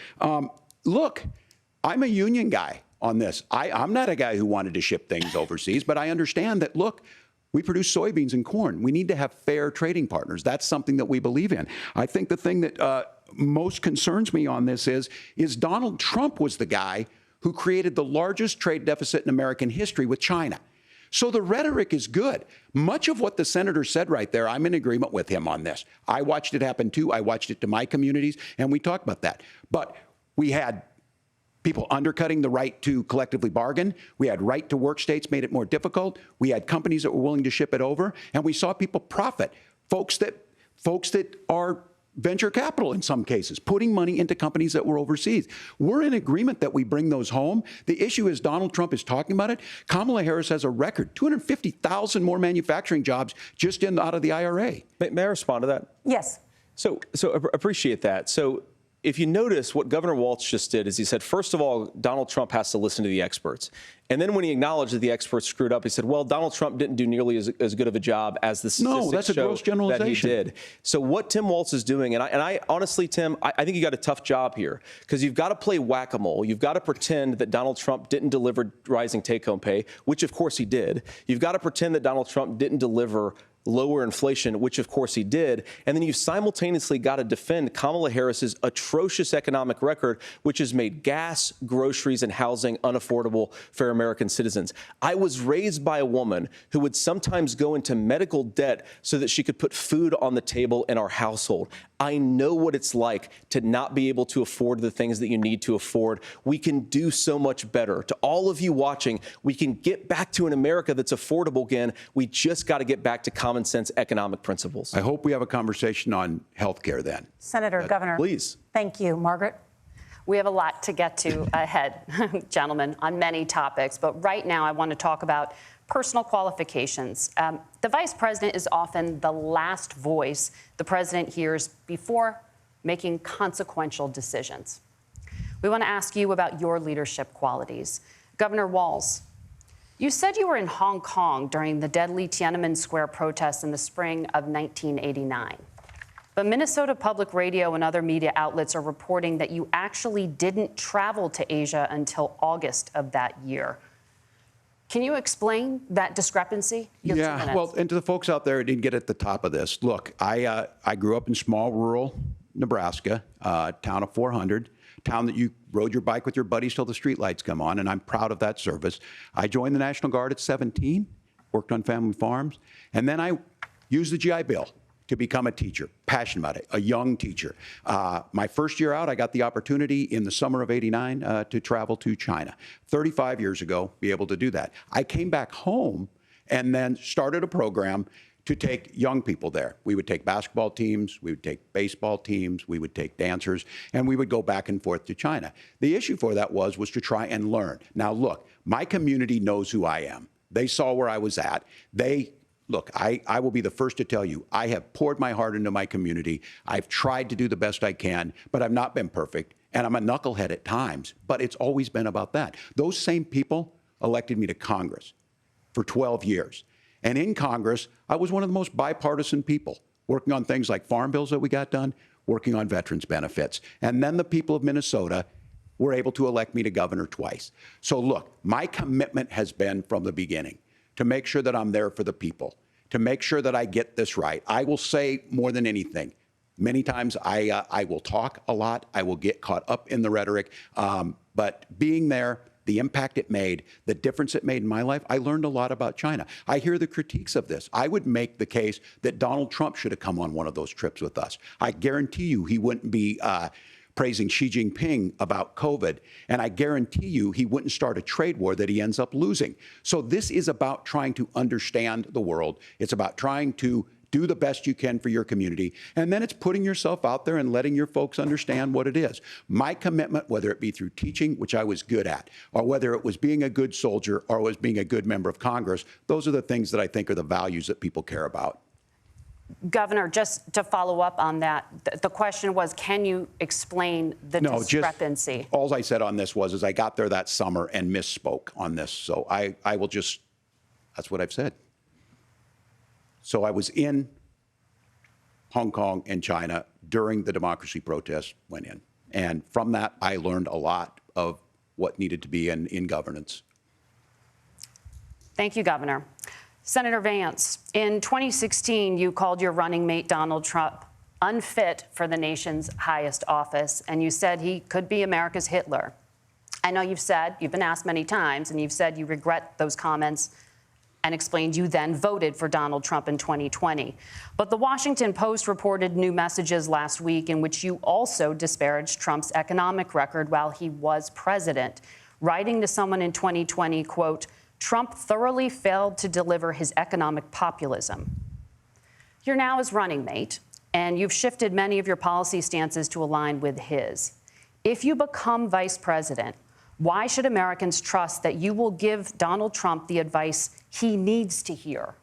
Look, I'm a union guy on this. I'm not a guy who wanted to ship things overseas, but I understand that, look, we produce soybeans and corn. We need to have fair trading partners. That's something that we believe in. I think the thing that most concerns me on this is Donald Trump was the guy who created the largest trade deficit in American history with China. So the rhetoric is good. Much of what the senator said right there, I'm in agreement with him on this. I watched it happen too. I watched it to my communities, and we talked about that. But we had people undercutting the right to collectively bargain. We had right to work states made it more difficult. We had companies that were willing to ship it over, and we saw people profit. Folks that are venture capital in some cases, putting money into companies that were overseas. We're in agreement that we bring those home. The issue is Donald Trump is talking about it. Kamala Harris has a record, 250,000 more manufacturing jobs just out of the IRA. May I respond to that? Yes. So appreciate that. So if you notice, what Governor Walz just did is he said, first of all, Donald Trump has to listen to the experts. And then when he acknowledged that the experts screwed up, he said, well, Donald Trump didn't do nearly as good of a job as the statistics that's a gross generalization. that he did. So what Tim Walz is doing, and I honestly, Tim, I think you got a tough job here, because you've got to play whack-a-mole. You've got to pretend that Donald Trump didn't deliver rising take-home pay, which of course he did. You've got to pretend that Donald Trump didn't deliver lower inflation, which of course he did. And then you've simultaneously got to defend Kamala Harris's atrocious economic record, which has made gas, groceries, and housing unaffordable for American citizens. I was raised by a woman who would sometimes go into medical debt so that she could put food on the table in our household. I know what it's like to not be able to afford the things that you need to afford. We can do so much better. To all of you watching, we can get back to an America that's affordable again. We just got to get back to common sense economic principles. I hope we have a conversation on health care then. Senator, Governor. Please. Thank you. Margaret? We have a lot to get to ahead, gentlemen, on many topics. But right now, I want to talk about personal qualifications. The vice president is often the last voice the president hears before making consequential decisions. We want to ask you about your leadership qualities. Governor Walz, you said you were in Hong Kong during the deadly Tiananmen Square protests in the spring of 1989. But Minnesota Public Radio and other media outlets are reporting that you actually didn't travel to Asia until August of that year. Can you explain that discrepancy? Yeah, well, and to the folks out there who didn't get at the top of this, look, I grew up in small rural Nebraska, town of 400, town that you rode your bike with your buddies till the streetlights come on, and I'm proud of that service. I joined the National Guard at 17, worked on family farms, and then I used the GI Bill to become a teacher, passionate about it, a young teacher. My first year out, I got the opportunity in the summer of '89 to travel to China. 35 years ago, be able to do that. I came back home and then started a program to take young people there. We would take basketball teams, we would take baseball teams, we would take dancers, and we would go back and forth to China. The issue for that was to try and learn. Now look, my community knows who I am. They saw where I was at. They look, I will be the first to tell you, I have poured my heart into my community. I've tried to do the best I can, but I've not been perfect. And I'm a knucklehead at times, but it's always been about that. Those same people elected me to Congress for 12 years. And in Congress, I was one of the most bipartisan people, working on things like farm bills that we got done, working on veterans benefits. And then the people of Minnesota were able to elect me to governor twice. So look, my commitment has been from the beginning to make sure that I'm there for the people, to make sure that I get this right. I will say more than anything, many times I will talk a lot. I will get caught up in the rhetoric. But being there, the impact it made, the difference it made in my life, I learned a lot about China. I hear the critiques of this. I would make the case that Donald Trump should have come on one of those trips with us. I guarantee you he wouldn't be praising Xi Jinping about COVID. And I guarantee you he wouldn't start a trade war that he ends up losing. So this is about trying to understand the world. It's about trying to do the best you can for your community. And then it's putting yourself out there and letting your folks understand what it is. My commitment, whether it be through teaching, which I was good at, or whether it was being a good soldier or was being a good member of Congress, those are the things that I think are the values that people care about. Governor, just to follow up on that, the question was, can you explain the discrepancy? All I said on this was I got there that summer and misspoke on this. So I will just, that's what I've said. So I was in Hong Kong and China during the democracy protests went in. And from that, I learned a lot of what needed to be in governance. Thank you, Governor. Senator Vance, in 2016, you called your running mate, Donald Trump, unfit for the nation's highest office, and you said he could be America's Hitler. I know you've been asked many times, and you've said you regret those comments and explained you then voted for Donald Trump in 2020. But the Washington Post reported new messages last week in which you also disparaged Trump's economic record while he was president, writing to someone in 2020, quote, Trump thoroughly failed to deliver his economic populism. You're now his running mate, and you've shifted many of your policy stances to align with his. If you become vice president, why should Americans trust that you will give Donald Trump the advice he needs to hear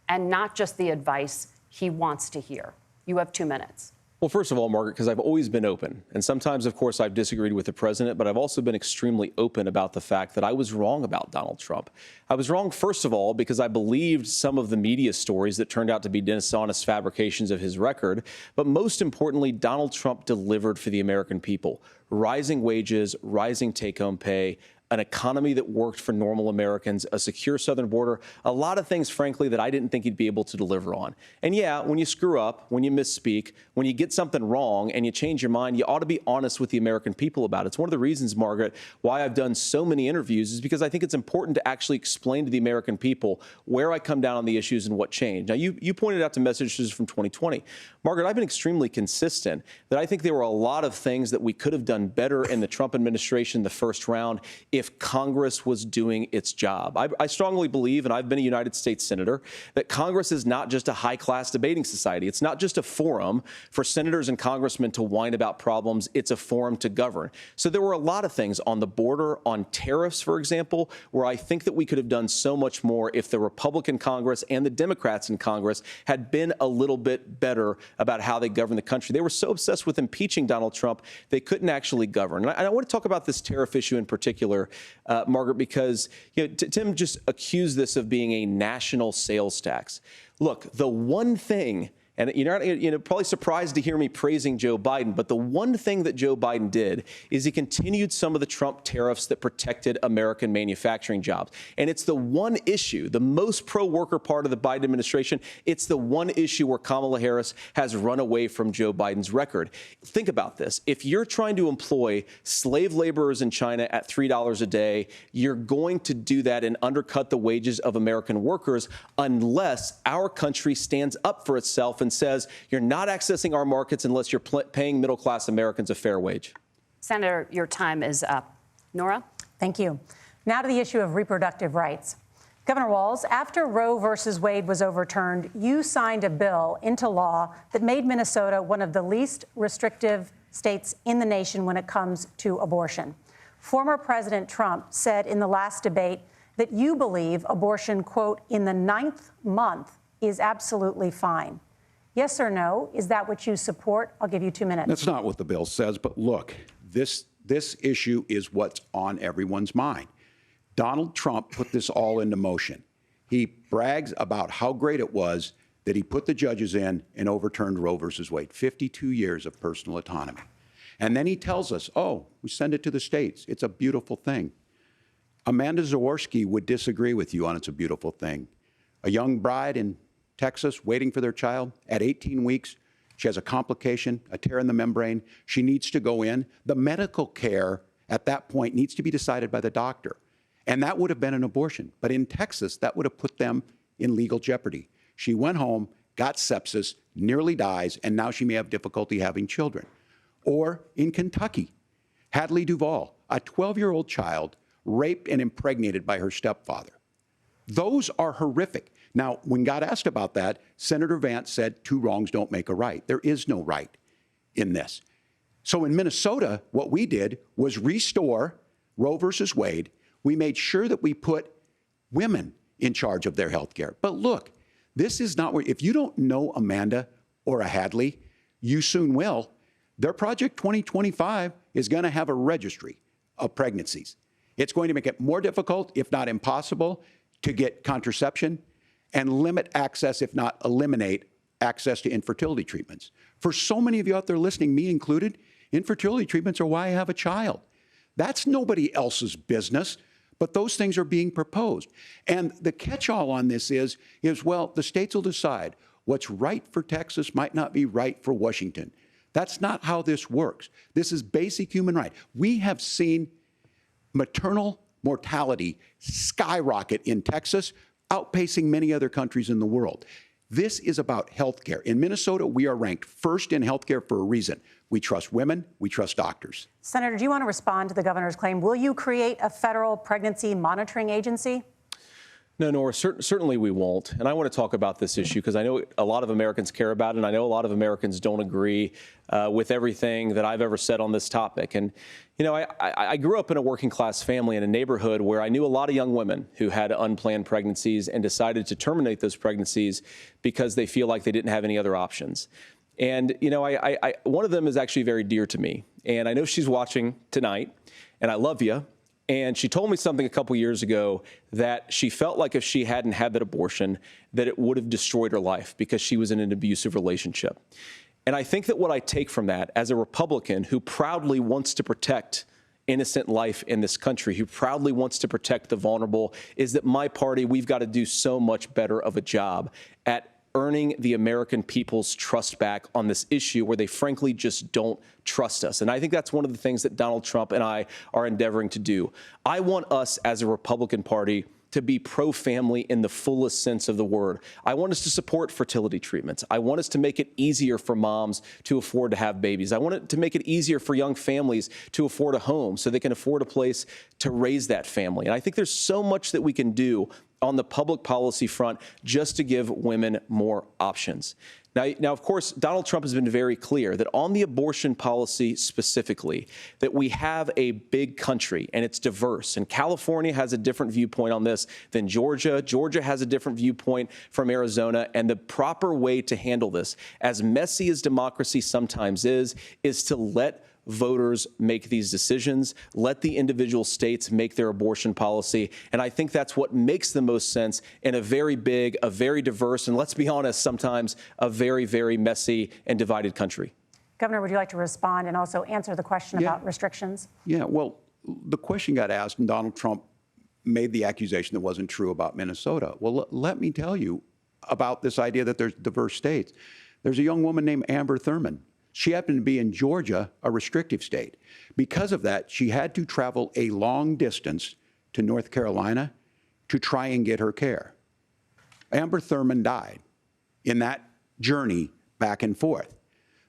and not just the advice he wants to hear? You have 2 minutes. Well, first of all, Margaret, because I've always been open. And sometimes, of course, I've disagreed with the president, but I've also been extremely open about the fact that I was wrong about Donald Trump. I was wrong, first of all, because I believed some of the media stories that turned out to be dishonest fabrications of his record. But most importantly, Donald Trump delivered for the American people. Rising wages, rising take-home pay, an economy that worked for normal Americans, a secure southern border, a lot of things, frankly, that I didn't think he'd be able to deliver on. And yeah, when you screw up, when you misspeak, when you get something wrong and you change your mind, you ought to be honest with the American people about it. It's one of the reasons, Margaret, why I've done so many interviews is because I think it's important to actually explain to the American people where I come down on the issues and what changed. Now, you pointed out to messages from 2020. Margaret, I've been extremely consistent that I think there were a lot of things that we could have done better in the Trump administration the first round if Congress was doing its job. I strongly believe, and I've been a United States senator, that Congress is not just a high-class debating society. It's not just a forum for senators and congressmen to whine about problems. It's a forum to govern. So there were a lot of things on the border, on tariffs, for example, where I think that we could have done so much more if the Republican Congress and the Democrats in Congress had been a little bit better about how they govern the country. They were so obsessed with impeaching Donald Trump, they couldn't actually govern. And I want to talk about this tariff issue in particular, Margaret, because Tim just accused this of being a national sales tax. Look, the one thing, and you're probably surprised to hear me praising Joe Biden, but the one thing that Joe Biden did is he continued some of the Trump tariffs that protected American manufacturing jobs. And it's the one issue, the most pro-worker part of the Biden administration, it's the one issue where Kamala Harris has run away from Joe Biden's record. Think about this. If you're trying to employ slave laborers in China at $3 a day, you're going to do that and undercut the wages of American workers unless our country stands up for itself and says you're not accessing our markets unless you're paying middle-class Americans a fair wage. Senator, your time is up. Nora? Thank you. Now to the issue of reproductive rights. Governor Walz, after Roe versus Wade was overturned, you signed a bill into law that made Minnesota one of the least restrictive states in the nation when it comes to abortion. Former President Trump said in the last debate that you believe abortion, quote, in the 9th month is absolutely fine. Yes or no? Is that what you support? I'll give you 2 minutes. That's not what the bill says, but look, this issue is what's on everyone's mind. Donald Trump put this all into motion. He brags about how great it was that he put the judges in and overturned Roe versus Wade, 52 years of personal autonomy. And then he tells us, oh, we send it to the states. It's a beautiful thing. Amanda Zaworski would disagree with you on it's a beautiful thing. A young bride in Texas waiting for their child at 18 weeks. She has a complication, a tear in the membrane. She needs to go in. The medical care at that point needs to be decided by the doctor. And that would have been an abortion. But in Texas, that would have put them in legal jeopardy. She went home, got sepsis, nearly dies, and now she may have difficulty having children. Or in Kentucky, Hadley Duvall, a 12-year-old child raped and impregnated by her stepfather. Those are horrific. Now, when God asked about that, Senator Vance said 2 wrongs don't make a right. There is no right in this. So in Minnesota, what we did was restore Roe versus Wade. We made sure that we put women in charge of their health care. But look, this is not where, if you don't know Amanda or a Hadley, you soon will. Their Project 2025 is going to have a registry of pregnancies. It's going to make it more difficult, if not impossible, to get contraception and limit access, if not eliminate access to infertility treatments. For so many of you out there listening, me included, infertility treatments are why I have a child. That's nobody else's business, but those things are being proposed. And the catch-all on this is, well, the states will decide what's right for Texas might not be right for Washington. That's not how this works. This is basic human right. We have seen maternal mortality skyrocket in Texas, outpacing many other countries in the world. This is about health care. In Minnesota, we are ranked first in health care for a reason. We trust women, we trust doctors. Senator, do you want to respond to the governor's claim? Will you create a federal pregnancy monitoring agency? No, Nora, certainly we won't. And I want to talk about this issue because I know a lot of Americans care about it, and I know a lot of Americans don't agree with everything that I've ever said on this topic. And, you know, I grew up in a working class family in a neighborhood where I knew a lot of young women who had unplanned pregnancies and decided to terminate those pregnancies because they feel like they didn't have any other options. And, you know, one of them is actually very dear to me. And I know she's watching tonight, and I love you. And she told me something a couple years ago that she felt like if she hadn't had that abortion, that it would have destroyed her life because she was in an abusive relationship. And I think that what I take from that as a Republican who proudly wants to protect innocent life in this country, who proudly wants to protect the vulnerable, is that my party, we've got to do so much better of a job at earning the American people's trust back on this issue where they frankly just don't trust us. And I think that's one of the things that Donald Trump and I are endeavoring to do. I want us as a Republican Party to be pro-family in the fullest sense of the word. I want us to support fertility treatments. I want us to make it easier for moms to afford to have babies. I want it to make it easier for young families to afford a home so they can afford a place to raise that family. And I think there's so much that we can do on the public policy front just to give women more options. Now, of course, Donald Trump has been very clear that on the abortion policy specifically, that we have a big country and it's diverse. And California has a different viewpoint on this than Georgia. Georgia has a different viewpoint from Arizona. And the proper way to handle this, as messy as democracy sometimes is to let voters make these decisions, let the individual states make their abortion policy. And I think that's what makes the most sense in a very big, a very diverse, and let's be honest, sometimes a very, very messy and divided country. Governor, would you like to respond and also answer the question about restrictions? Yeah, well, the question got asked and Donald Trump made the accusation that wasn't true about Minnesota. Well, let me tell you about this idea that there's diverse states. There's a young woman named Amber Thurman. She happened to be in Georgia, a restrictive state. Because of that, she had to travel a long distance to North Carolina to try and get her care. Amber Thurman died in that journey back and forth.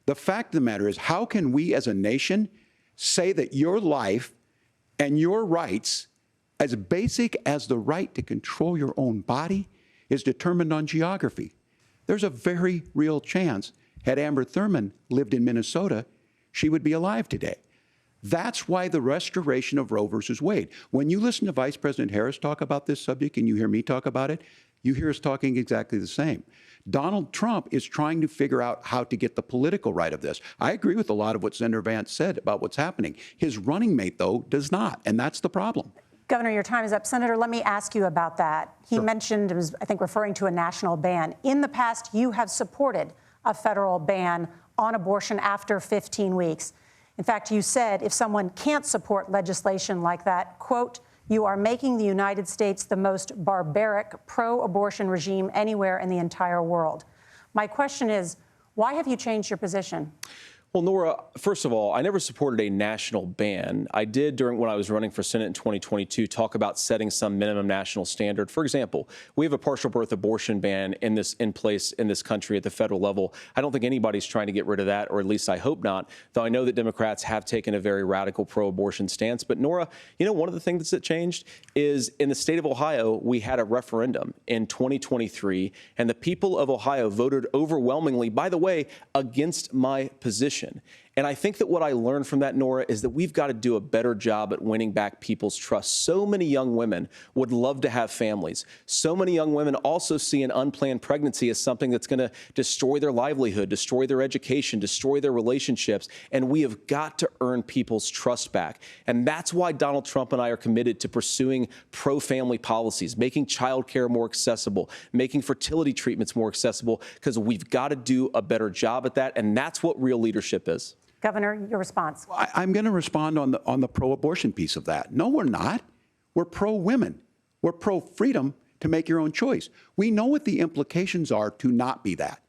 The fact of the matter is, how can we as a nation say that your life and your rights, as basic as the right to control your own body, is determined on geography? There's a very real chance had Amber Thurman lived in Minnesota, she would be alive today. That's why the restoration of Roe versus Wade. When you listen to Vice President Harris talk about this subject and you hear me talk about it, you hear us talking exactly the same. Donald Trump is trying to figure out how to get the political right of this. I agree with a lot of what Senator Vance said about what's happening. His running mate, though, does not, and that's the problem. Governor, your time is up. Senator, let me ask you about that. He mentioned, was, I think, referring to a national ban. In the past, you have supported a federal ban on abortion after 15 weeks. In fact, you said if someone can't support legislation like that, quote, you are making the United States the most barbaric pro-abortion regime anywhere in the entire world. My question is, why have you changed your position? Well, Nora, first of all, I never supported a national ban. I did, when I was running for Senate in 2022, talk about setting some minimum national standard. For example, we have a partial birth abortion ban in place in this country at the federal level. I don't think anybody's trying to get rid of that, or at least I hope not, though I know that Democrats have taken a very radical pro-abortion stance. But Nora, you know, one of the things that changed is in the state of Ohio, we had a referendum in 2023, and the people of Ohio voted overwhelmingly, by the way, against my position. And I think that what I learned from that, Nora, is that we've got to do a better job at winning back people's trust. So many young women would love to have families. So many young women also see an unplanned pregnancy as something that's going to destroy their livelihood, destroy their education, destroy their relationships. And we have got to earn people's trust back. And that's why Donald Trump and I are committed to pursuing pro-family policies, making childcare more accessible, making fertility treatments more accessible, because we've got to do a better job at that. And that's what real leadership is. Governor, your response. I'm going to respond on the pro-abortion piece of that. No, we're not. We're pro-women. We're pro-freedom to make your own choice. We know what the implications are to not be that.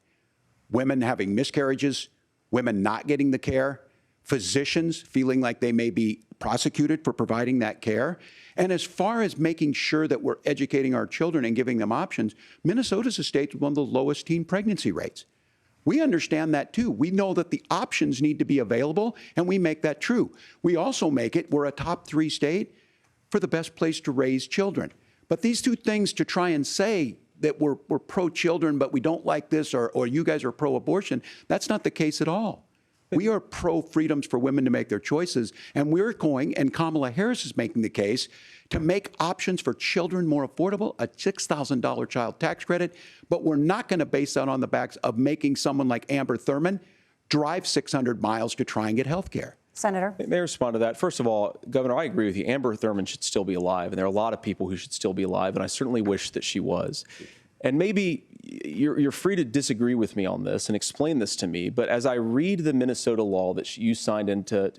Women having miscarriages, women not getting the care, physicians feeling like they may be prosecuted for providing that care. And as far as making sure that we're educating our children and giving them options, Minnesota's a state with one of the lowest teen pregnancy rates. We understand that, too. We know that the options need to be available, and we make that true. We also make it, we're a top 3 state for the best place to raise children. But these two things to try and say that we're pro-children, but we don't like this, or you guys are pro-abortion, that's not the case at all. We are pro-freedoms for women to make their choices, and we're going, and Kamala Harris is making the case, to make options for children more affordable, a $6,000 child tax credit, but we're not going to base that on the backs of making someone like Amber Thurman drive 600 miles to try and get health care. Senator. May I respond to that? First of all, Governor, I agree with you. Amber Thurman should still be alive, and there are a lot of people who should still be alive, and I certainly wish that she was. And maybe you're free to disagree with me on this and explain this to me, but as I read the Minnesota law that you signed into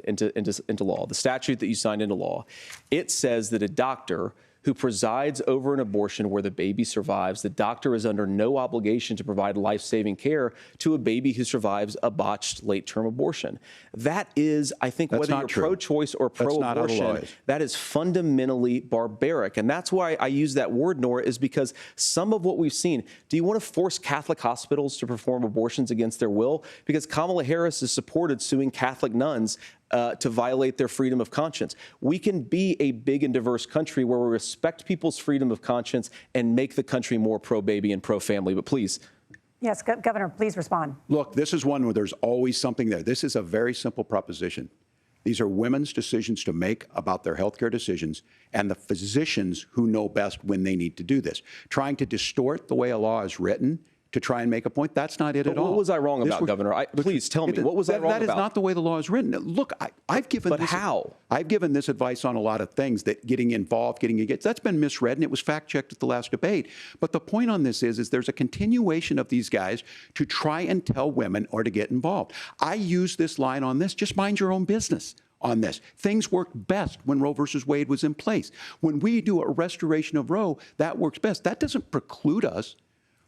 law, the statute that you signed into law, it says that a doctor who presides over an abortion where the baby survives, the doctor is under no obligation to provide life-saving care to a baby who survives a botched late-term abortion. That is, I think, whether you're pro-choice or pro-abortion, that is fundamentally barbaric. And that's why I use that word, Nora, is because some of what we've seen, do you want to force Catholic hospitals to perform abortions against their will? Because Kamala Harris has supported suing Catholic nuns to violate their freedom of conscience. We can be a big and diverse country where we respect people's freedom of conscience and make the country more pro-baby and pro-family. But please. Yes, Governor, please respond. Look, this is one where there's always something there. This is a very simple proposition. These are women's decisions to make about their health care decisions, and the physicians who know best when they need to do this. Trying to distort the way a law is written to try and make a point, that's not it at all. What was I wrong about, Governor? Please tell me, what was I wrong about? That is not the way the law is written. Look, I've given But how? I've given this advice on a lot of things, that getting involved, getting engaged, that's been misread, and it was fact-checked at the last debate. But the point on this is there's a continuation of these guys to try and tell women or to get involved. I use this line on this, just mind your own business on this. Things worked best when Roe versus Wade was in place. When we do a restoration of Roe, that works best. That doesn't preclude us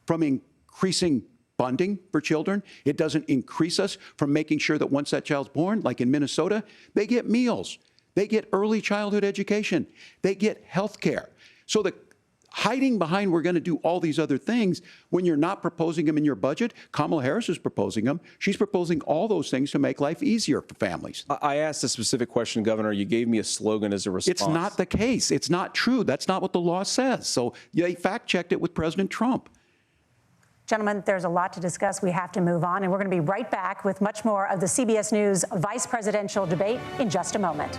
from increasing funding for children. It doesn't increase us from making sure that once that child's born, like in Minnesota, they get meals, they get early childhood education, they get health care. So the hiding behind we're going to do all these other things when you're not proposing them in your budget, Kamala Harris is proposing them. She's proposing all those things to make life easier for families. I asked a specific question, Governor. You gave me a slogan as a response. It's not the case. It's not true. That's not what the law says. So they fact-checked it with President Trump. Gentlemen, there's a lot to discuss. We have to move on, and we're going to be right back with much more of the CBS News vice presidential debate in just a moment.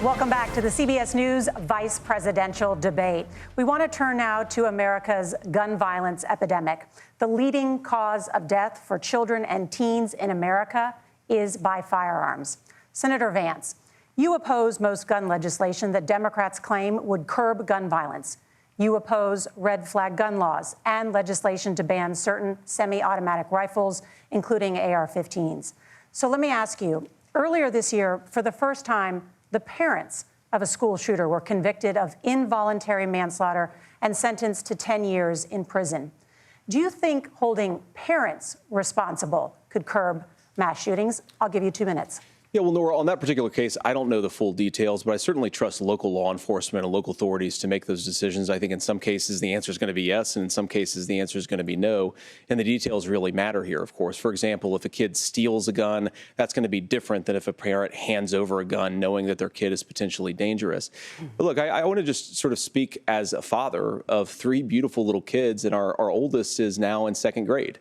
Welcome back to the CBS News vice presidential debate. We want to turn now to America's gun violence epidemic. The leading cause of death for children and teens in America is by firearms. Senator Vance, you oppose most gun legislation that Democrats claim would curb gun violence. You oppose red flag gun laws and legislation to ban certain semi-automatic rifles, including AR-15s. So let me ask you, earlier this year, for the first time, the parents of a school shooter were convicted of involuntary manslaughter and sentenced to 10 years in prison. Do you think holding parents responsible could curb mass shootings? I'll give you 2 minutes. Yeah, well, Nora, on that particular case, I don't know the full details, but I certainly trust local law enforcement and local authorities to make those decisions. I think in some cases the answer is going to be yes, and in some cases the answer is going to be no. And the details really matter here, of course. For example, if a kid steals a gun, that's going to be different than if a parent hands over a gun knowing that their kid is potentially dangerous. But look, I want to just sort of speak as a father of 3 beautiful little kids, and our oldest is now in 2nd grade.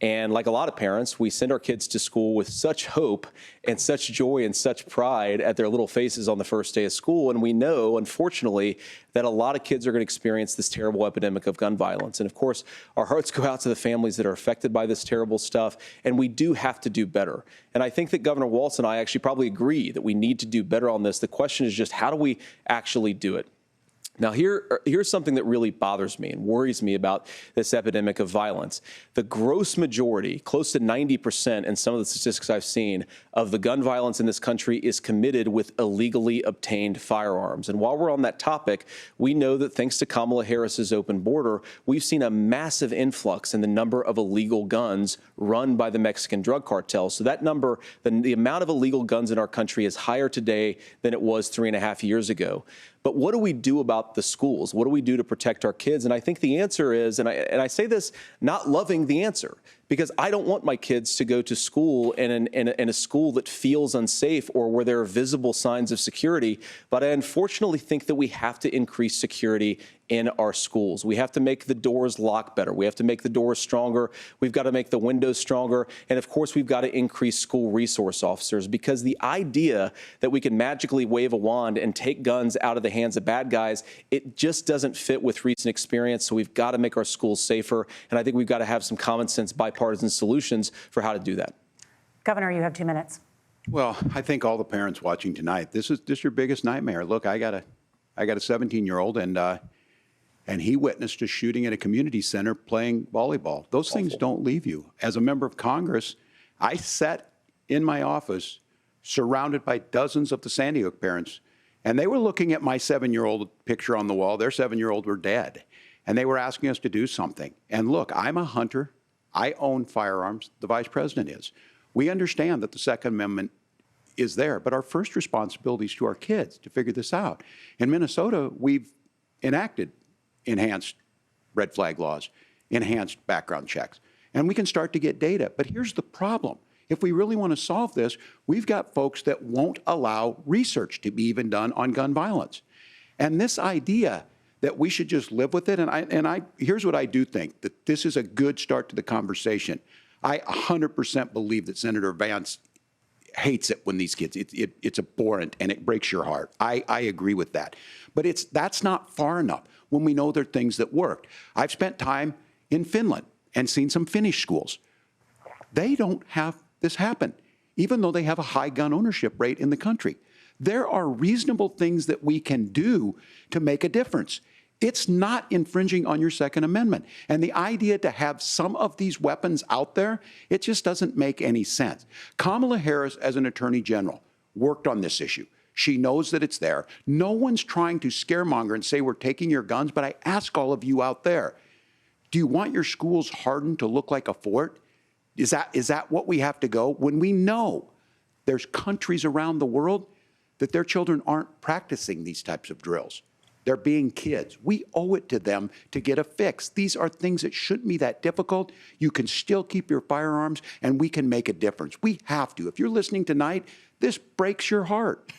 And like a lot of parents, we send our kids to school with such hope and such joy and such pride at their little faces on the first day of school. And we know, unfortunately, that a lot of kids are going to experience this terrible epidemic of gun violence. And of course, our hearts go out to the families that are affected by this terrible stuff. And we do have to do better. And I think that Governor Walz and I actually probably agree that we need to do better on this. The question is just, how do we actually do it? Now, here's something that really bothers me and worries me about this epidemic of violence. The gross majority, close to 90% in some of the statistics I've seen, of the gun violence in this country is committed with illegally obtained firearms. And while we're on that topic, we know that thanks to Kamala Harris's open border, we've seen a massive influx in the number of illegal guns run by the Mexican drug cartels. So that number, the amount of illegal guns in our country is higher today than it was 3.5 years ago. But what do we do about the schools? What do we do to protect our kids? And I think the answer is, and I say this not loving the answer, because I don't want my kids to go to school in a school that feels unsafe or where there are visible signs of security. But I unfortunately think that we have to increase security in our schools. We have to make the doors lock better. We have to make the doors stronger. We've got to make the windows stronger. And of course, we've got to increase school resource officers, because the idea that we can magically wave a wand and take guns out of the hands of bad guys, it just doesn't fit with recent experience. So we've got to make our schools safer. And I think we've got to have some common sense bipartisan solutions for how to do that. Governor, you have 2 minutes. Well, I think all the parents watching tonight, this is your biggest nightmare. Look, I got a 17-year-old, and he witnessed a shooting at a community center playing volleyball. Those things don't leave you. As a member of Congress, I sat in my office surrounded by dozens of the Sandy Hook parents, and they were looking at my 7-year-old picture on the wall. Their 7-year-old were dead, and they were asking us to do something. And look, I'm a hunter. I own firearms. The vice president is. We understand that the Second Amendment is there, but our first responsibility is to our kids to figure this out. In Minnesota, we've enacted enhanced red flag laws, enhanced background checks, and we can start to get data. But here's the problem. If we really want to solve this, we've got folks that won't allow research to be even done on gun violence. And this idea that we should just live with it, and here's what I do think, that this is a good start to the conversation. I 100% believe that Senator Vance hates it when these kids, it's abhorrent and it breaks your heart. I agree with that. But that's not far enough when we know there are things that worked. I've spent time in Finland and seen some Finnish schools. They don't have this happen, even though they have a high gun ownership rate in the country. There are reasonable things that we can do to make a difference. It's not infringing on your Second Amendment. And the idea to have some of these weapons out there, it just doesn't make any sense. Kamala Harris, as an attorney general, worked on this issue. She knows that it's there. No one's trying to scaremonger and say we're taking your guns, but I ask all of you out there, do you want your schools hardened to look like a fort? Is that what we have to go? When we know there's countries around the world that their children aren't practicing these types of drills. They're being kids. We owe it to them to get a fix. These are things that shouldn't be that difficult. You can still keep your firearms, and we can make a difference. We have to. If you're listening tonight, this breaks your heart.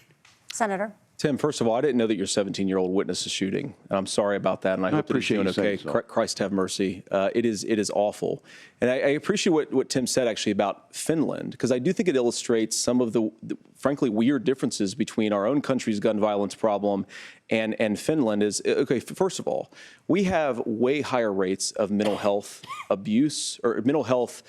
Senator. Tim, first of all, I didn't know that your 17-year-old witnessed a shooting. I'm sorry about that, and I hope that he's doing okay. Christ have mercy. It is awful. And I appreciate what Tim said, actually, about Finland, because I do think it illustrates some of the frankly, weird differences between our own country's gun violence problem and Finland. Okay, first of all, we have way higher rates of mental health abuse or mental health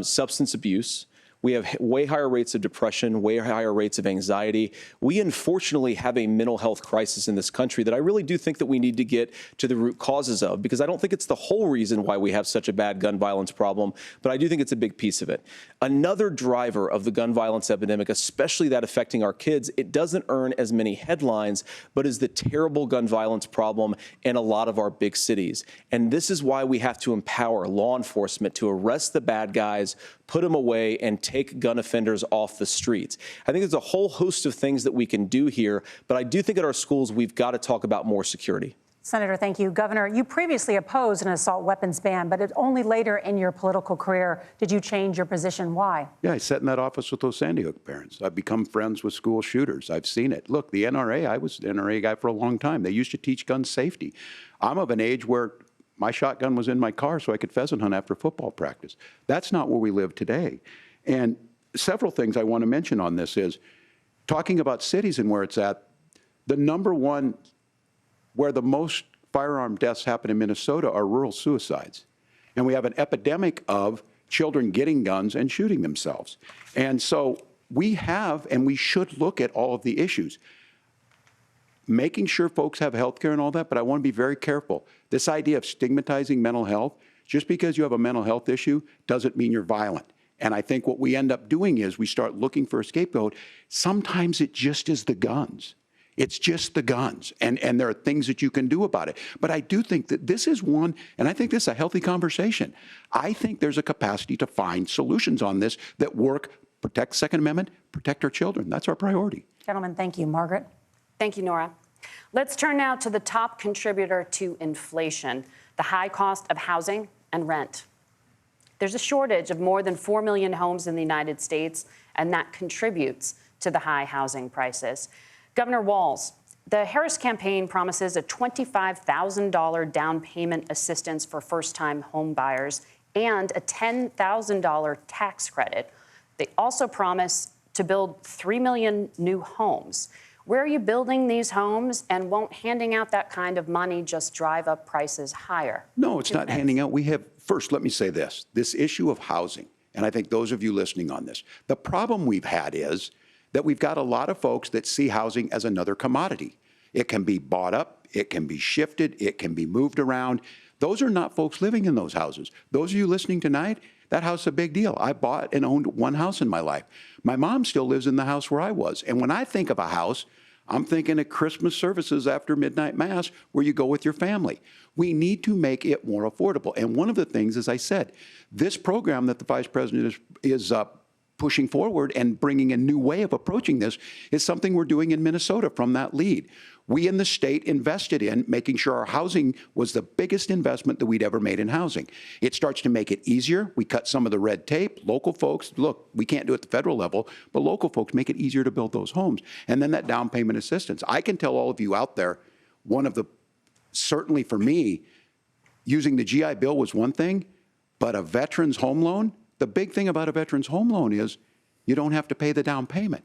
substance abuse. We have way higher rates of depression, way higher rates of anxiety. We unfortunately have a mental health crisis in this country that I really do think that we need to get to the root causes of, because I don't think it's the whole reason why we have such a bad gun violence problem, but I do think it's a big piece of it. Another driver of the gun violence epidemic, especially that affecting our kids, it doesn't earn as many headlines, but is the terrible gun violence problem in a lot of our big cities. And this is why we have to empower law enforcement to arrest the bad guys, put them away, and take gun offenders off the streets. I think there's a whole host of things that we can do here, but I do think at our schools we've got to talk about more security. Senator, thank you. Governor, you previously opposed an assault weapons ban, but only later in your political career did you change your position. Why? Yeah, I sat in that office with those Sandy Hook parents. I've become friends with school shooters. I've seen it. Look, the NRA, I was an NRA guy for a long time. They used to teach gun safety. I'm of an age where my shotgun was in my car so I could pheasant hunt after football practice. That's not where we live today. And several things I want to mention on this is talking about cities and where it's at. The number one where the most firearm deaths happen in Minnesota are rural suicides. And we have an epidemic of children getting guns and shooting themselves. And so we have, and we should look at all of the issues. Making sure folks have health care and all that, but I want to be very careful. This idea of stigmatizing mental health, just because you have a mental health issue doesn't mean you're violent. And I think what we end up doing is we start looking for a scapegoat. Sometimes it just is the guns. It's just the guns, and there are things that you can do about it. But I do think that this is one, and I think this is a healthy conversation. I think there's a capacity to find solutions on this that work, protect Second Amendment, protect our children. That's our priority. Gentlemen, thank you. Margaret? Thank you, Nora. Let's turn now to the top contributor to inflation, the high cost of housing and rent. There's a shortage of more than 4 million homes in the United States, and that contributes to the high housing prices. Governor Walz, the Harris campaign promises a $25,000 down payment assistance for first-time home buyers and a $10,000 tax credit. They also promise to build 3 million new homes. Where are you building these homes, and won't handing out that kind of money just drive up prices higher? No, it's not handing out. We have, first, let me say this issue of housing, and I think those of you listening on this, the problem we've had is that we've got a lot of folks that see housing as another commodity. It can be bought up, it can be shifted, it can be moved around. Those are not folks living in those houses. Those of you listening tonight, that house is a big deal. I bought and owned one house in my life. My mom still lives in the house where I was. And when I think of a house, I'm thinking of Christmas services after midnight mass where you go with your family. We need to make it more affordable. And one of the things, as I said, this program that the Vice President is pushing forward and bringing a new way of approaching this is something we're doing in Minnesota from that lead. We in the state invested in making sure our housing was the biggest investment that we'd ever made in housing. It starts to make it easier. We cut some of the red tape. Local folks, look, we can't do it at the federal level, but local folks make it easier to build those homes. And then that down payment assistance. I can tell all of you out there, one of the, certainly for me, using the GI Bill was one thing, but a veteran's home loan, the big thing about a veteran's home loan is you don't have to pay the down payment.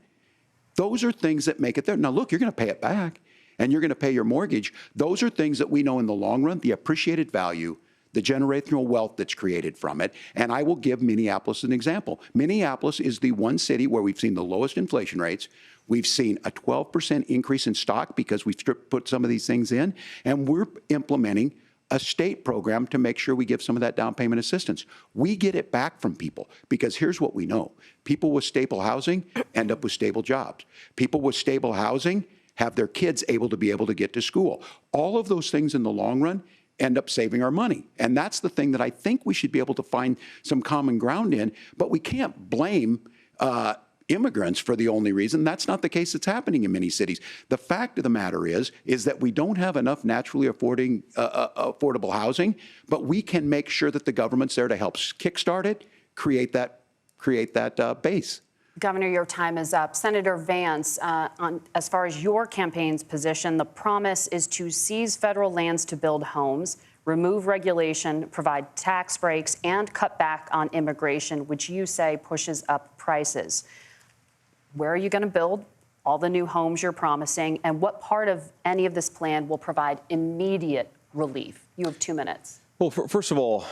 Those are things that make it there. Now, look, you're going to pay it back, and you're going to pay your mortgage. Those are things that we know in the long run, the appreciated value, the generational wealth that's created from it. And I will give Minneapolis an example. Minneapolis is the one city where we've seen the lowest inflation rates. We've seen a 12% increase in stock because we've put some of these things in, and we're implementing a state program to make sure we give some of that down payment assistance. We get it back from people because here's what we know. People with stable housing end up with stable jobs. People with stable housing have their kids able to get to school. All of those things in the long run end up saving our money. And that's the thing that I think we should be able to find some common ground in, but we can't blame immigrants for the only reason. That's not the case that's happening in many cities. The fact of the matter is that we don't have enough naturally affordable housing, but we can make sure that the government's there to help kickstart it, create that base. Governor, your time is up. Senator Vance, as far as your campaign's position, the promise is to seize federal lands to build homes, remove regulation, provide tax breaks, and cut back on immigration, which you say pushes up prices. Where are you going to build all the new homes you're promising, and what part of any of this plan will provide immediate relief? You have 2 minutes. Well, first of all,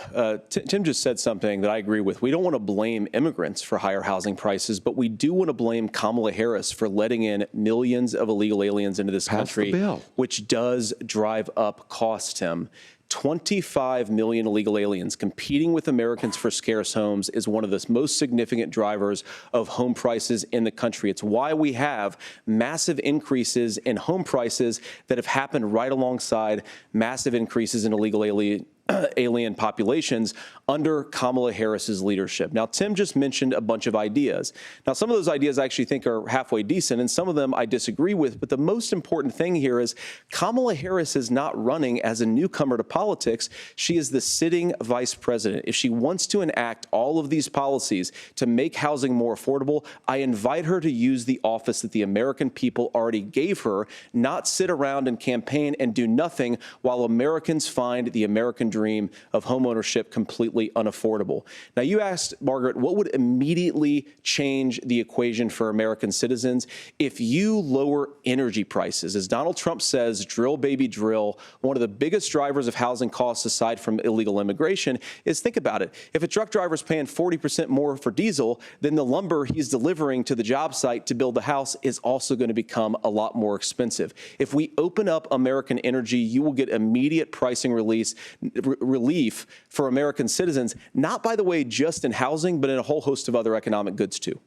Tim just said something that I agree with. We don't want to blame immigrants for higher housing prices, but we do want to blame Kamala Harris for letting in millions of illegal aliens into this country, which does drive up costs, Tim. 25 million illegal aliens competing with Americans for scarce homes is one of the most significant drivers of home prices in the country. It's why we have massive increases in home prices that have happened right alongside massive increases in illegal alien populations under Kamala Harris's leadership. Now, Tim just mentioned a bunch of ideas. Now, some of those ideas I actually think are halfway decent, and some of them I disagree with. But the most important thing here is Kamala Harris is not running as a newcomer to politics. She is the sitting vice president. If she wants to enact all of these policies to make housing more affordable, I invite her to use the office that the American people already gave her, not sit around and campaign and do nothing while Americans find the American dream of homeownership completely unaffordable. Now, you asked, Margaret, what would immediately change the equation for American citizens? If you lower energy prices, as Donald Trump says, drill, baby, drill, one of the biggest drivers of housing costs aside from illegal immigration is, think about it, if a truck driver is paying 40% more for diesel, then the lumber he's delivering to the job site to build the house is also going to become a lot more expensive. If we open up American energy, you will get immediate pricing relief for American citizens, not, by the way, just in housing, but in a whole host of other economic goods, too.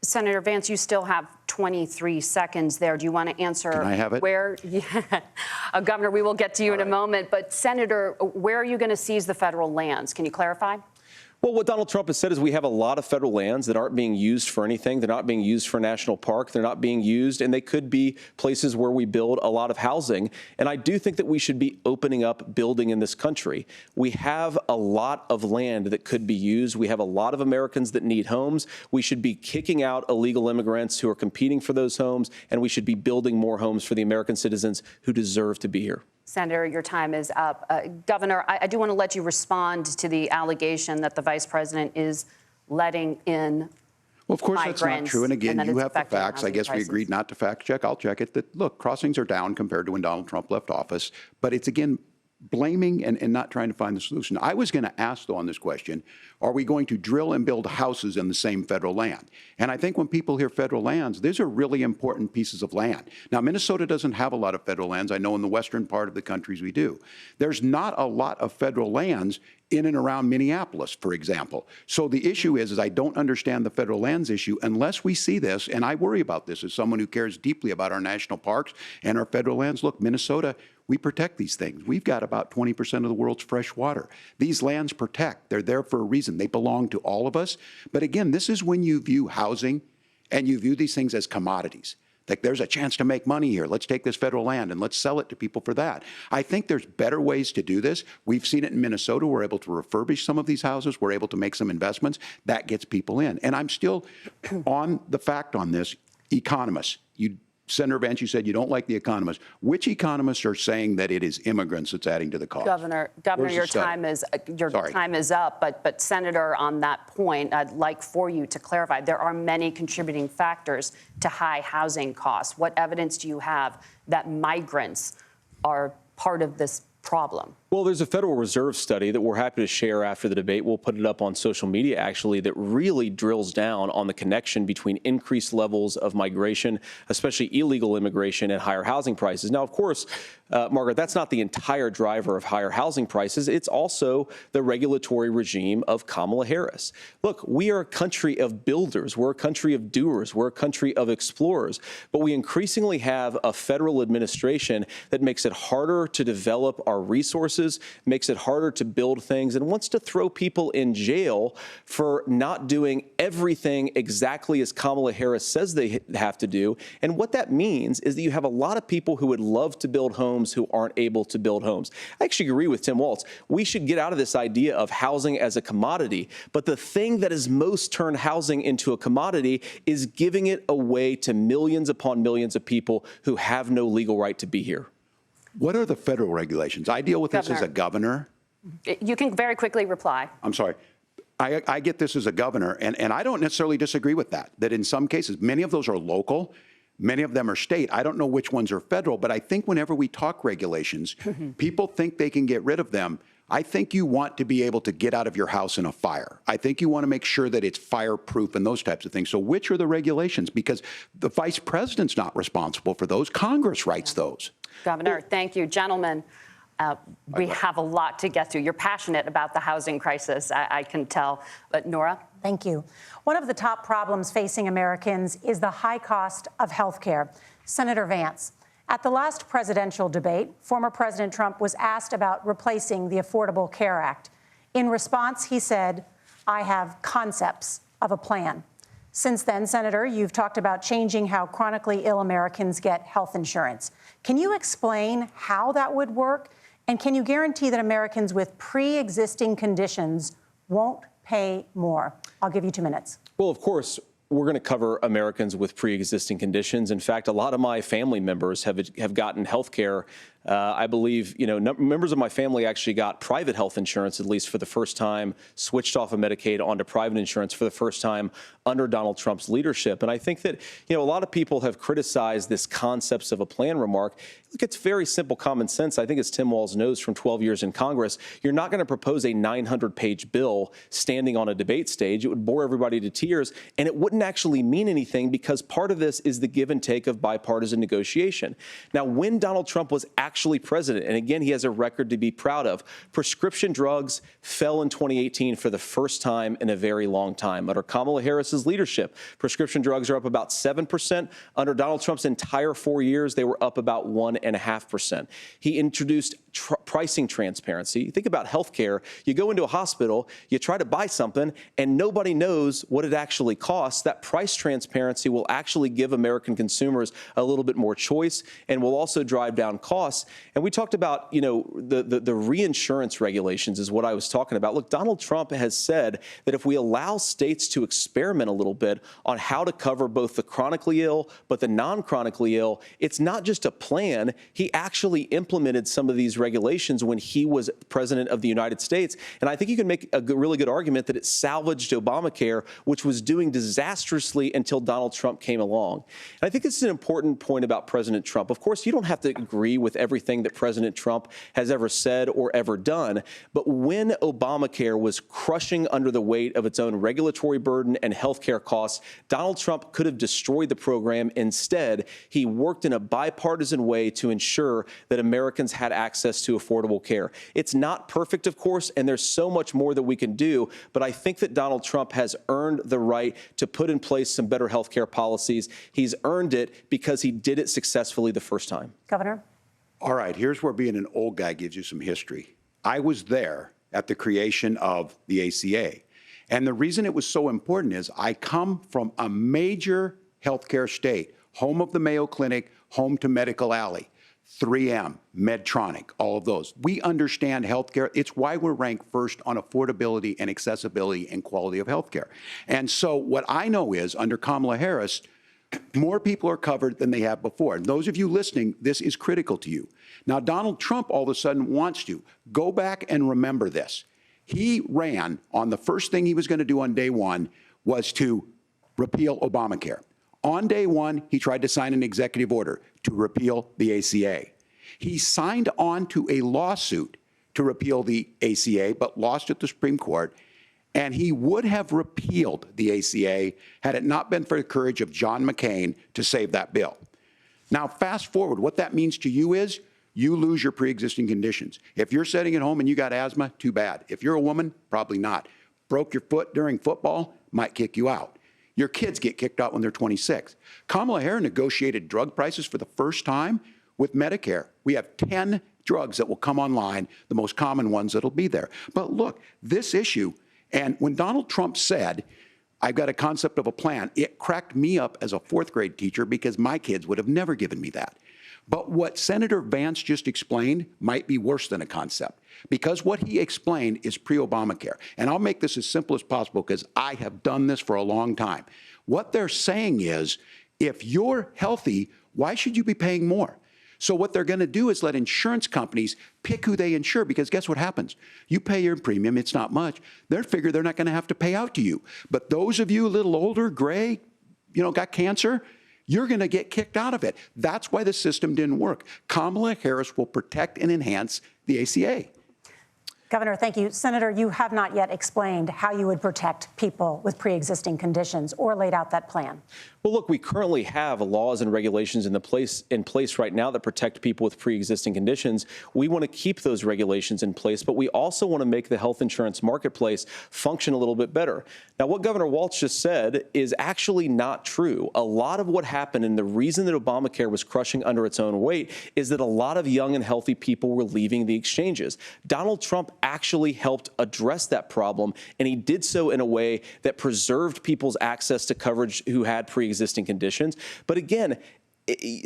Senator Vance, you still have 23 seconds there. Do you want to answer? Can I have it? Where, Governor, we will get to you in a moment. But, Senator, where are you going to seize the federal lands? Can you clarify? Well, what Donald Trump has said is we have a lot of federal lands that aren't being used for anything. They're not being used for a national park. They're not being used, and they could be places where we build a lot of housing. And I do think that we should be opening up building in this country. We have a lot of land that could be used. We have a lot of Americans that need homes. We should be kicking out illegal immigrants who are competing for those homes, and we should be building more homes for the American citizens who deserve to be here. Senator, your time is up. Governor, I do want to let you respond to the allegation that the vice president is letting in Well, of course, that's not true. And again, you have the facts. I guess we agreed not to fact check. I'll check it. That, look, crossings are down compared to when Donald Trump left office. But it's, again, blaming and not trying to find the solution. I was going to ask, though, on this question, are we going to drill and build houses in the same federal land? And I think when people hear federal lands, these are really important pieces of land. Now, Minnesota doesn't have a lot of federal lands. I know in the western part of the countries we do. There's not a lot of federal lands in and around Minneapolis, for example. So the issue is I don't understand the federal lands issue unless we see this, and I worry about this as someone who cares deeply about our national parks and our federal lands. Look, Minnesota, we protect these things. We've got about 20% of the world's fresh water. These lands protect. They're there for a reason. They belong to all of us. But again, this is when you view housing and you view these things as commodities. Like, there's a chance to make money here. Let's take this federal land and let's sell it to people for that. I think there's better ways to do this. We've seen it in Minnesota. We're able to refurbish some of these houses. We're able to make some investments. That gets people in. And I'm still on the fact on this. Economists, Senator Vance, you said you don't like the economists. Which economists are saying that it is immigrants that's adding to the cost? Governor, your time is up. But Senator, on that point, I'd like for you to clarify. There are many contributing factors to high housing costs. What evidence do you have that migrants are part of this problem? Well, there's a Federal Reserve study that we're happy to share after the debate. We'll put it up on social media, actually, that really drills down on the connection between increased levels of migration, especially illegal immigration, and higher housing prices. Now, of course, Margaret, that's not the entire driver of higher housing prices. It's also the regulatory regime of Kamala Harris. Look, we are a country of builders. We're a country of doers. We're a country of explorers. But we increasingly have a federal administration that makes it harder to develop our resources resources, makes it harder to build things, and wants to throw people in jail for not doing everything exactly as Kamala Harris says they have to do. And what that means is that you have a lot of people who would love to build homes who aren't able to build homes. I actually agree with Tim Walz. We should get out of this idea of housing as a commodity. But the thing that has most turned housing into a commodity is giving it away to millions upon millions of people who have no legal right to be here. What are the federal regulations? I deal with this as a governor. You can very quickly reply. I'm sorry. I get this as a governor, and I don't necessarily disagree with that in some cases, many of those are local, many of them are state. I don't know which ones are federal, but I think whenever we talk regulations, people think they can get rid of them. I think you want to be able to get out of your house in a fire. I think you want to make sure that it's fireproof and those types of things. So which are the regulations? Because the vice president's not responsible for those. Congress writes those. Governor, thank you. Gentlemen, we have a lot to get to. You're passionate about the housing crisis, I can tell. But Nora? Thank you. One of the top problems facing Americans is the high cost of health care. Senator Vance, at the last presidential debate, former President Trump was asked about replacing the Affordable Care Act. In response, he said, "I have concepts of a plan." Since then, Senator, you've talked about changing how chronically ill Americans get health insurance. Can you explain how that would work? And can you guarantee that Americans with pre-existing conditions won't pay more? I'll give you 2 minutes. Well, of course, we're going to cover Americans with pre-existing conditions. In fact, a lot of my family members have gotten health care. I believe, members of my family actually got private health insurance, at least for the first time, switched off of Medicaid onto private insurance for the first time under Donald Trump's leadership. And I think that, a lot of people have criticized this concepts of a plan remark. Look, it's very simple common sense. I think as Tim Walz knows from 12 years in Congress, you're not going to propose a 900-page bill standing on a debate stage. It would bore everybody to tears, and it wouldn't actually mean anything because part of this is the give and take of bipartisan negotiation. Now, when Donald Trump was actually president, and again, he has a record to be proud of, prescription drugs fell in 2018 for the first time in a very long time. Under Kamala Harris's leadership, prescription drugs are up about 7%. Under Donald Trump's entire 4 years, they were up about 1.5%. He introduced pricing transparency. Think about healthcare. You go into a hospital, you try to buy something, and nobody knows what it actually costs. That price transparency will actually give American consumers a little bit more choice and will also drive down costs. And we talked about, the reinsurance regulations is what I was talking about. Look, Donald Trump has said that if we allow states to experiment a little bit on how to cover both the chronically ill but the non-chronically ill, it's not just a plan. He actually implemented some of these regulations when he was president of the United States. And I think you can make a really good argument that it salvaged Obamacare, which was doing disastrously until Donald Trump came along. And I think this is an important point about President Trump. Of course, you don't have to agree with everything that President Trump has ever said or ever done. But when Obamacare was crushing under the weight of its own regulatory burden and health care costs, Donald Trump could have destroyed the program. Instead, he worked in a bipartisan way to ensure that Americans had access to affordable care. It's not perfect, of course, and there's so much more that we can do. But I think that Donald Trump has earned the right to put in place some better health care policies. He's earned it because he did it successfully the first time. Governor? All right, here's where being an old guy gives you some history. I was there at the creation of the ACA. And the reason it was so important is I come from a major healthcare state, home of the Mayo Clinic, home to Medical Alley, 3M, Medtronic, all of those. We understand healthcare. It's why we're ranked first on affordability and accessibility and quality of healthcare. And so what I know is under Kamala Harris, more people are covered than they have before. And those of you listening, this is critical to you. Now, Donald Trump all of a sudden wants to go back and remember this. He ran on the first thing he was going to do on day one was to repeal Obamacare. On day one, he tried to sign an executive order to repeal the ACA. He signed on to a lawsuit to repeal the ACA, but lost at the Supreme Court. And he would have repealed the ACA had it not been for the courage of John McCain to save that bill. Now, fast forward, what that means to you is you lose your pre-existing conditions. If you're sitting at home and you got asthma, too bad. If you're a woman, probably not. Broke your foot during football, might kick you out. Your kids get kicked out when they're 26. Kamala Harris negotiated drug prices for the first time with Medicare. We have 10 drugs that will come online, the most common ones that'll be there. But look, this issue, and when Donald Trump said, I've got a concept of a plan, it cracked me up as a fourth grade teacher because my kids would have never given me that. But what Senator Vance just explained might be worse than a concept, because what he explained is pre-Obamacare. And I'll make this as simple as possible because I have done this for a long time. What they're saying is, if you're healthy, why should you be paying more? So what they're going to do is let insurance companies pick who they insure, because guess what happens? You pay your premium, it's not much. They figure they're not going to have to pay out to you. But those of you a little older, gray, got cancer, you're going to get kicked out of it. That's why the system didn't work. Kamala Harris will protect and enhance the ACA. Governor, thank you. Senator, you have not yet explained how you would protect people with pre-existing conditions or laid out that plan. Well, look, we currently have laws and regulations in place right now that protect people with pre-existing conditions. We want to keep those regulations in place, but we also want to make the health insurance marketplace function a little bit better. Now, what Governor Walz just said is actually not true. A lot of what happened, and the reason that Obamacare was crushing under its own weight, is that a lot of young and healthy people were leaving the exchanges. Donald Trump actually helped address that problem, and he did so in a way that preserved people's access to coverage who had pre-existing conditions. But again,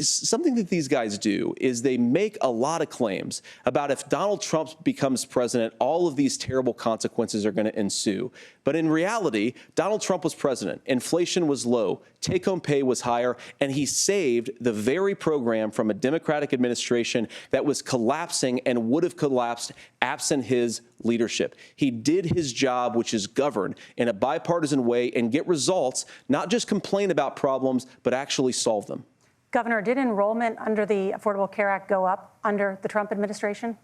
something that these guys do is they make a lot of claims about if Donald Trump becomes president, all of these terrible consequences are going to ensue. But in reality, Donald Trump was president. Inflation was low. Take-home pay was higher. And he saved the very program from a Democratic administration that was collapsing and would have collapsed absent his leadership. He did his job, which is govern in a bipartisan way and get results, not just complain about problems, but actually solve them. Governor, did enrollment under the Affordable Care Act go up under the Trump administration?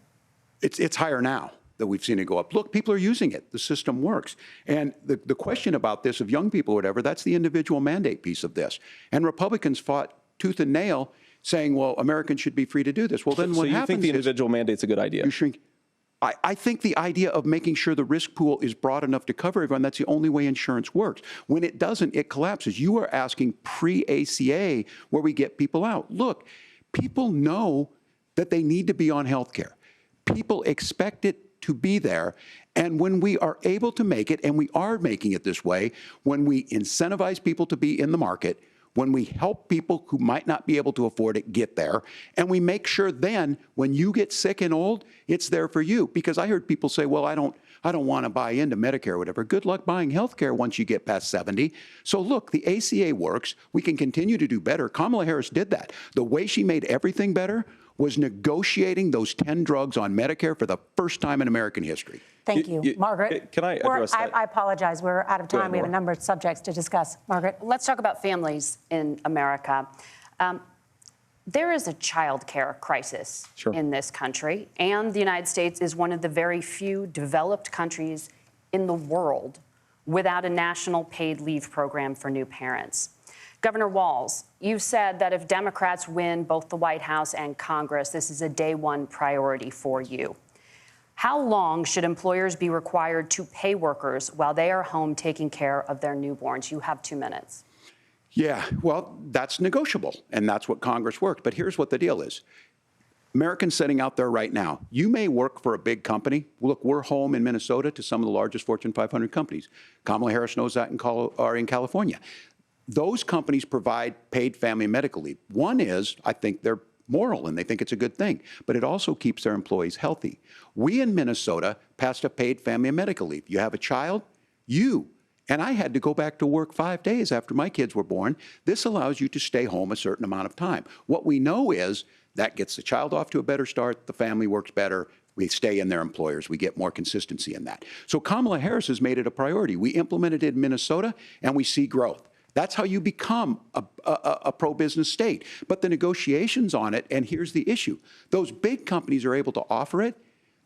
It's higher now that we've seen it go up. Look, people are using it. The system works. And the question about this of young people or whatever, that's the individual mandate piece of this. And Republicans fought tooth and nail saying, well, Americans should be free to do this. Well, then what happens is— So you think the individual mandate's a good idea? You shrink. I think the idea of making sure the risk pool is broad enough to cover everyone, that's the only way insurance works. When it doesn't, it collapses. You are asking pre-ACA where we get people out. Look, people know that they need to be on health care. People expect it to be there. And when we are able to make it, and we are making it this way, when we incentivize people to be in the market, when we help people who might not be able to afford it get there, and we make sure then when you get sick and old, it's there for you. Because I heard people say, well, I don't want to buy into Medicare or whatever. Good luck buying health care once you get past 70. So look, the ACA works. We can continue to do better. Kamala Harris did that. The way she made everything better was negotiating those 10 drugs on Medicare for the first time in American history. Thank you. Margaret? Can I address that? I apologize. We're out of time. We have a number of subjects to discuss. Margaret? Let's talk about families in America. There is a child care crisis in this country, and the United States is one of the very few developed countries in the world without a national paid leave program for new parents. Governor Walz, you've said that if Democrats win both the White House and Congress, this is a day one priority for you. How long should employers be required to pay workers while they are home taking care of their newborns? You have 2 minutes. Yeah, well, that's negotiable, and that's what Congress worked. But here's what the deal is. Americans sitting out there right now, you may work for a big company. Look, we're home in Minnesota to some of the largest Fortune 500 companies. Kamala Harris knows that in California. Those companies provide paid family and medical leave. One is, I think they're moral and they think it's a good thing, but it also keeps their employees healthy. We in Minnesota passed a paid family and medical leave. You have a child, and I had to go back to work 5 days after my kids were born. This allows you to stay home a certain amount of time. What we know is that gets the child off to a better start, the family works better, we stay in their employers, we get more consistency in that. So Kamala Harris has made it a priority. We implemented it in Minnesota and we see growth. That's how you become a pro-business state. But the negotiations on it, and here's the issue, those big companies are able to offer it.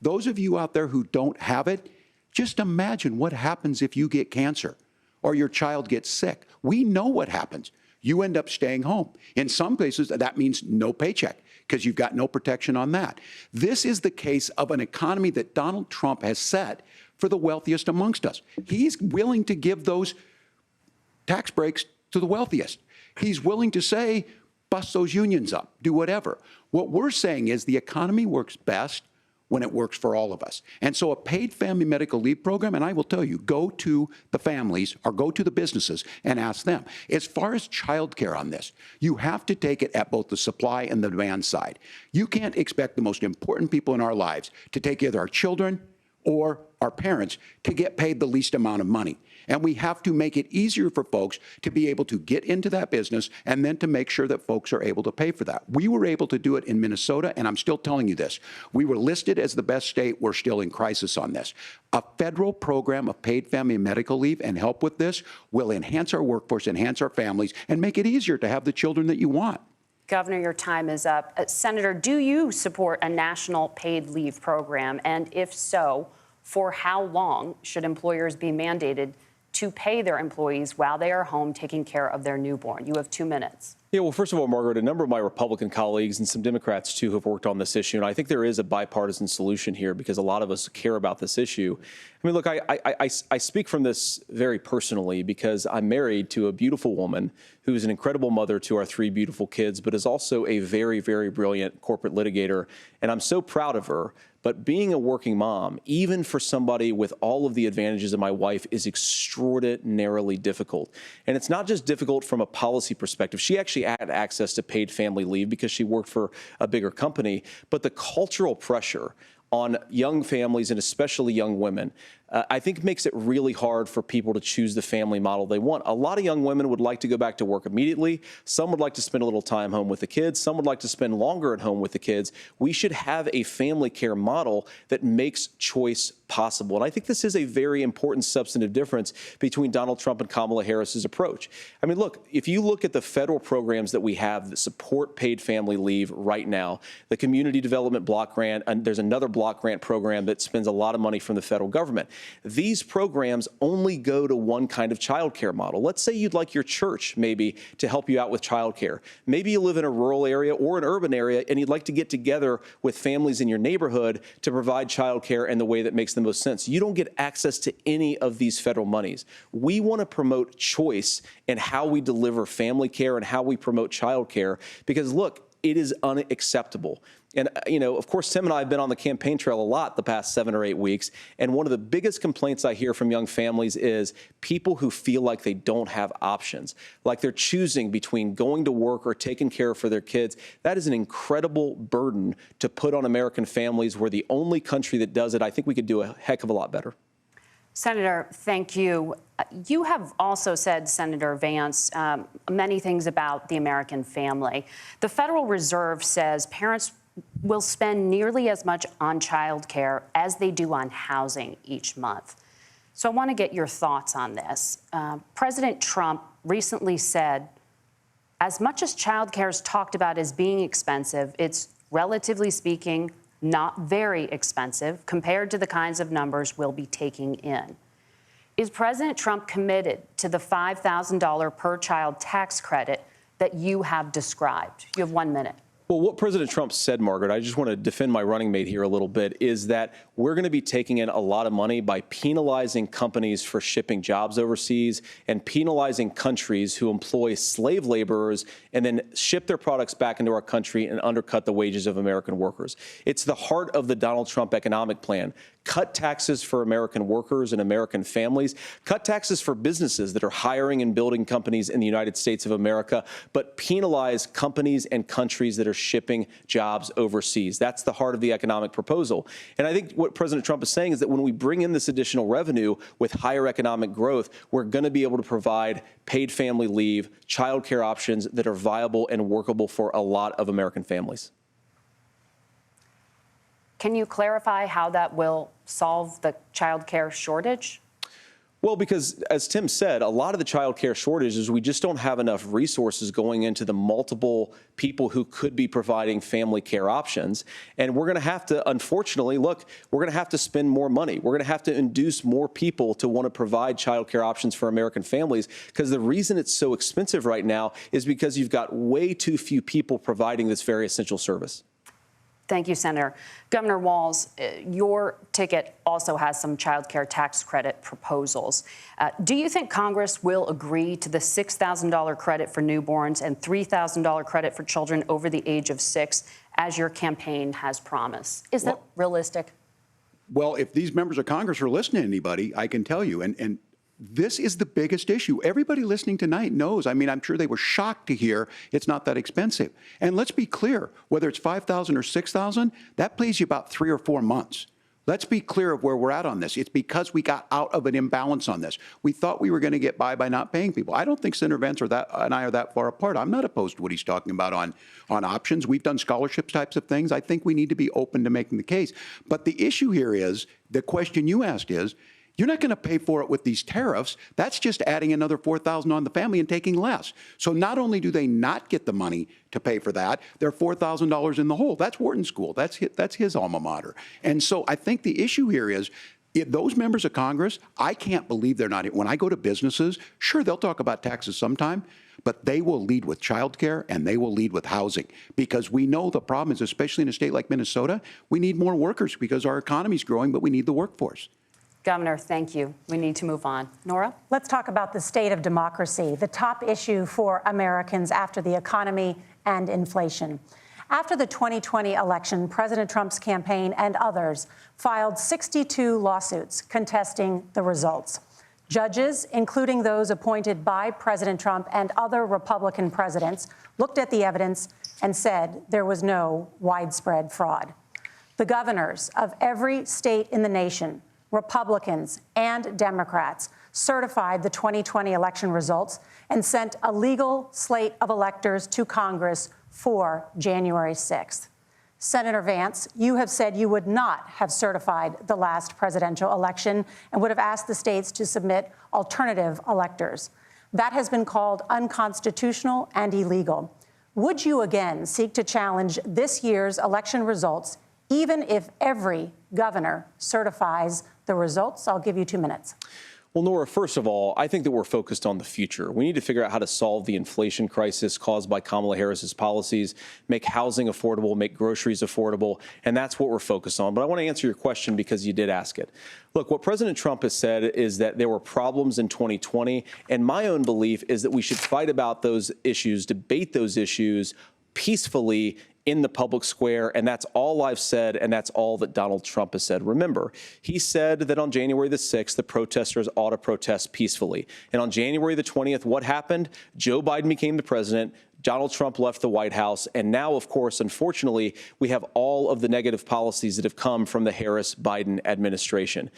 Those of you out there who don't have it, just imagine what happens if you get cancer or your child gets sick. We know what happens. You end up staying home. In some places, that means no paycheck because you've got no protection on that. This is the case of an economy that Donald Trump has set for the wealthiest amongst us. He's willing to give those tax breaks to the wealthiest. He's willing to say, bust those unions up, do whatever. What we're saying is the economy works best when it works for all of us. And so a paid family medical leave program, and I will tell you, go to the families or go to the businesses and ask them. As far as childcare on this, you have to take it at both the supply and the demand side. You can't expect the most important people in our lives to take either our children or our parents to get paid the least amount of money. And we have to make it easier for folks to be able to get into that business and then to make sure that folks are able to pay for that. We were able to do it in Minnesota, and I'm still telling you this. We were listed as the best state. We're still in crisis on this. A federal program of paid family and medical leave and help with this will enhance our workforce, enhance our families, and make it easier to have the children that you want. Governor, your time is up. Senator, do you support a national paid leave program? And if so, for how long should employers be mandated to pay their employees while they are home taking care of their newborn? You have 2 minutes. Yeah, well, first of all, Margaret, a number of my Republican colleagues and some Democrats, too, have worked on this issue. And I think there is a bipartisan solution here because a lot of us care about this issue. I mean, look, I speak from this very personally because I'm married to a beautiful woman who is an incredible mother to our 3 beautiful kids, but is also a very, very brilliant corporate litigator. And I'm so proud of her. But being a working mom, even for somebody with all of the advantages of my wife, is extraordinarily difficult. And it's not just difficult from a policy perspective. She actually had access to paid family leave because she worked for a bigger company. But the cultural pressure on young families and especially young women, I think makes it really hard for people to choose the family model they want. A lot of young women would like to go back to work immediately. Some would like to spend a little time home with the kids. Some would like to spend longer at home with the kids. We should have a family care model that makes choice possible. And I think this is a very important substantive difference between Donald Trump and Kamala Harris's approach. I mean, look, if you look at the federal programs that we have that support paid family leave right now, the Community Development Block Grant, and there's another block grant program that spends a lot of money from the federal government. These programs only go to one kind of child care model. Let's say you'd like your church maybe to help you out with child care. Maybe you live in a rural area or an urban area and you'd like to get together with families in your neighborhood to provide child care in the way that makes the most sense. You don't get access to any of these federal monies. We want to promote choice in how we deliver family care and how we promote child care because, look, it is unacceptable. And, you know, of course, Tim and I have been on the campaign trail a lot the past 7 or 8 weeks. And one of the biggest complaints I hear from young families is people who feel like they don't have options, like they're choosing between going to work or taking care for their kids. That is an incredible burden to put on American families. We're the only country that does it. I think we could do a heck of a lot better. Senator, thank you. You have also said, Senator Vance, many things about the American family. The Federal Reserve says parents will spend nearly as much on child care as they do on housing each month. So I want to get your thoughts on this. President Trump recently said, as much as child care is talked about as being expensive, it's relatively speaking not very expensive compared to the kinds of numbers we'll be taking in. Is President Trump committed to the $5,000 per child tax credit that you have described? You have 1 minute. Well, what President Trump said, Margaret, I just want to defend my running mate here a little bit, is that we're going to be taking in a lot of money by penalizing companies for shipping jobs overseas and penalizing countries who employ slave laborers and then ship their products back into our country and undercut the wages of American workers. It's the heart of the Donald Trump economic plan. Cut taxes for American workers and American families. Cut taxes for businesses that are hiring and building companies in the United States of America, but penalize companies and countries that are shipping jobs overseas. That's the heart of the economic proposal. And I think what President Trump is saying is that when we bring in this additional revenue with higher economic growth, we're going to be able to provide paid family leave, child care options that are viable and workable for a lot of American families. Can you clarify how that will solve the child care shortage? Well, because as Tim said, a lot of the child care shortage is we just don't have enough resources going into the multiple people who could be providing family care options. And we're going to have to, unfortunately, look, we're going to have to spend more money. We're going to have to induce more people to want to provide child care options for American families, because the reason it's so expensive right now is because you've got way too few people providing this very essential service. Thank you, Senator. Governor Walz, your ticket also has some child care tax credit proposals. Do you think Congress will agree to the $6,000 credit for newborns and $3,000 credit for children over the age of 6, as your campaign has promised? Is that realistic? Well, if these members of Congress are listening to anybody, I can tell you, and this is the biggest issue. Everybody listening tonight knows. I mean, I'm sure they were shocked to hear it's not that expensive. And let's be clear, whether it's $5,000 or $6,000, that pays you about 3 or 4 months. Let's be clear of where we're at on this. It's because we got out of an imbalance on this. We thought we were going to get by not paying people. I don't think Senator Vance and I are that far apart. I'm not opposed to what he's talking about on options. We've done scholarships types of things. I think we need to be open to making the case. But the issue here is, the question you asked is, you're not going to pay for it with these tariffs. That's just adding another $4,000 on the family and taking less. So not only do they not get the money to pay for that, they're $4,000 in the hole. That's Wharton School. That's his alma mater. And so I think the issue here is, those members of Congress, I can't believe they're not. When I go to businesses, sure, they'll talk about taxes sometime, but they will lead with childcare and they will lead with housing, because we know the problem is, especially in a state like Minnesota, we need more workers because our economy's growing, but we need the workforce. Governor, thank you. We need to move on. Nora? Let's talk about the state of democracy, the top issue for Americans after the economy and inflation. After the 2020 election, President Trump's campaign and others filed 62 lawsuits contesting the results. Judges, including those appointed by President Trump and other Republican presidents, looked at the evidence and said there was no widespread fraud. The governors of every state in the nation, Republicans and Democrats, certified the 2020 election results and sent a legal slate of electors to Congress for January 6th. Senator Vance, you have said you would not have certified the last presidential election and would have asked the states to submit alternative electors. That has been called unconstitutional and illegal. Would you again seek to challenge this year's election results, even if every governor certifies the results? I'll give you 2 minutes. Well, Nora, first of all, I think that we're focused on the future. We need to figure out how to solve the inflation crisis caused by Kamala Harris's policies, make housing affordable, make groceries affordable, and that's what we're focused on. But I want to answer your question because you did ask it. Look, what President Trump has said is that there were problems in 2020, and my own belief is that we should fight about those issues, debate those issues peacefully in the public square, and that's all I've said, and that's all that Donald Trump has said. Remember, he said that on January the 6th, the protesters ought to protest peacefully. And on January the 20th, what happened? Joe Biden became the president. Donald Trump left the White House. And now, of course, unfortunately, we have all of the negative policies that have come from the Harris-Biden administration.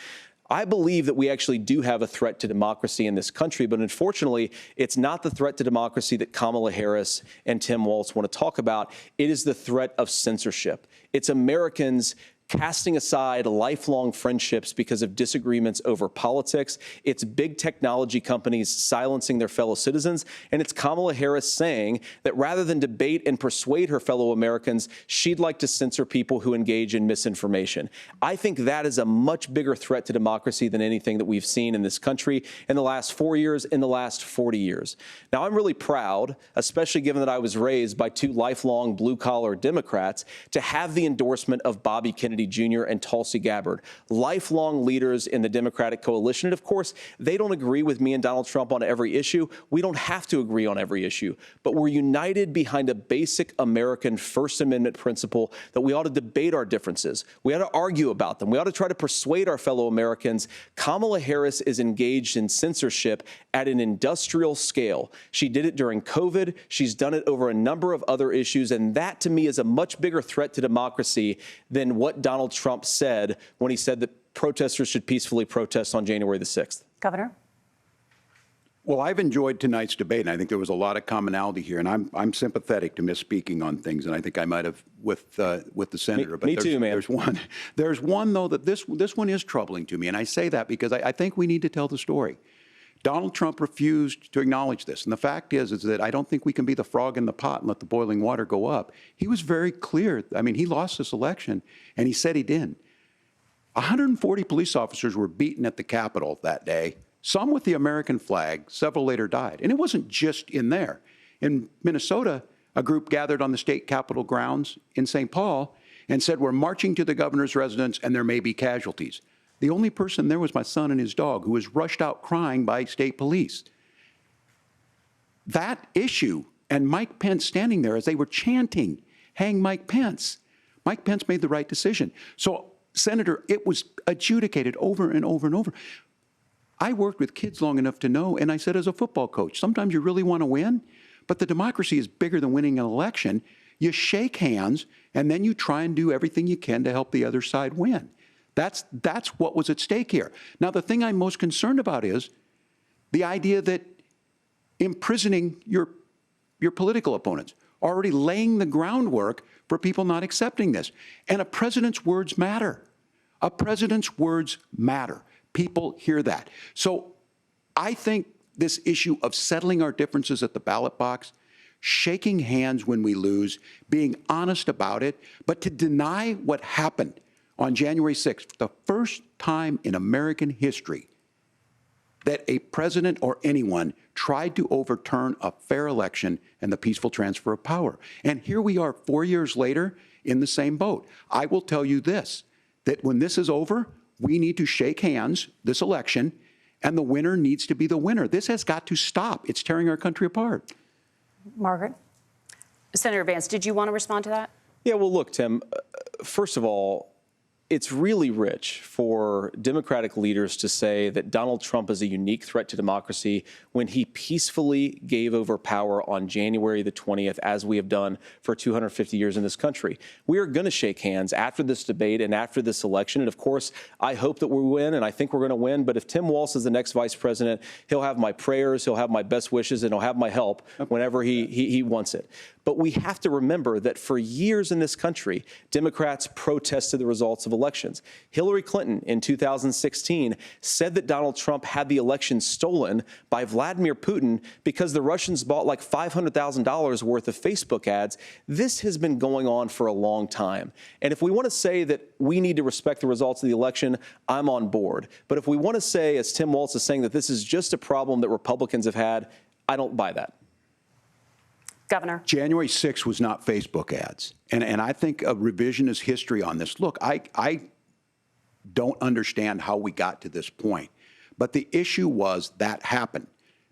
I believe that we actually do have a threat to democracy in this country, but unfortunately, it's not the threat to democracy that Kamala Harris and Tim Walz want to talk about. It is the threat of censorship. It's Americans casting aside lifelong friendships because of disagreements over politics. It's big technology companies silencing their fellow citizens. And it's Kamala Harris saying that rather than debate and persuade her fellow Americans, she'd like to censor people who engage in misinformation. I think that is a much bigger threat to democracy than anything that we've seen in this country in the last 4 years, in the last 40 years. Now, I'm really proud, especially given that I was raised by 2 lifelong blue-collar Democrats, to have the endorsement of Bobby Kennedy Jr. and Tulsi Gabbard, lifelong leaders in the Democratic coalition. And of course, they don't agree with me and Donald Trump on every issue. We don't have to agree on every issue, but we're united behind a basic American First Amendment principle that we ought to debate our differences. We ought to argue about them. We ought to try to persuade our fellow Americans. Kamala Harris is engaged in censorship at an industrial scale. She did it during COVID. She's done it over a number of other issues. And that, to me, is a much bigger threat to democracy than what Donald Trump said when he said that protesters should peacefully protest on January the 6th. Governor? Well, I've enjoyed tonight's debate, and I think there was a lot of commonality here. And I'm sympathetic to misspeaking on things, and I think I might have with the senator. Me too, man. There's one though that this one is troubling to me, and I say that because I think we need to tell the story. Donald Trump refused to acknowledge this. And the fact is that I don't think we can be the frog in the pot and let the boiling water go up. He was very clear. I mean, he lost this election, and he said he didn't. 140 police officers were beaten at the Capitol that day, some with the American flag. Several later died. And it wasn't just in there. In Minnesota, a group gathered on the state Capitol grounds in St. Paul, and said, we're marching to the governor's residence and there may be casualties. The only person there was my son and his dog, who was rushed out crying by state police. That issue and Mike Pence standing there as they were chanting, hang Mike Pence. Mike Pence made the right decision. So, Senator, it was adjudicated over and over and over. I worked with kids long enough to know, and I said as a football coach, sometimes you really want to win, but the democracy is bigger than winning an election. You shake hands, and then you try and do everything you can to help the other side win. That's what was at stake here. Now, the thing I'm most concerned about is the idea that imprisoning your political opponents, already laying the groundwork for people not accepting this. And a president's words matter. A president's words matter. People hear that. So I think this issue of settling our differences at the ballot box, shaking hands when we lose, being honest about it, but to deny what happened on January 6th, the first time in American history that a president or anyone tried to overturn a fair election and the peaceful transfer of power. And here we are 4 years later in the same boat. I will tell you this, that when this is over, we need to shake hands this election, and the winner needs to be the winner. This has got to stop. It's tearing our country apart. Margaret? Senator Vance, did you want to respond to that? Yeah, well, look, Tim, first of all, it's really rich for Democratic leaders to say that Donald Trump is a unique threat to democracy when he peacefully gave over power on January the 20th, as we have done for 250 years in this country. We are going to shake hands after this debate and after this election. And of course, I hope that we win, and I think we're going to win. But if Tim Walz is the next vice president, he'll have my prayers, he'll have my best wishes, and he'll have my help whenever he wants it. But we have to remember that for years in this country, Democrats protested the results of elections. Hillary Clinton in 2016 said that Donald Trump had the election stolen by Vladimir Putin because the Russians bought like $500,000 worth of Facebook ads. This has been going on for a long time. And if we want to say that we need to respect the results of the election, I'm on board. But if we want to say, as Tim Walz is saying, that this is just a problem that Republicans have had, I don't buy that. Governor. January 6th was not Facebook ads. And I think a revisionist history on this. Look, I don't understand how we got to this point. But the issue was that happened.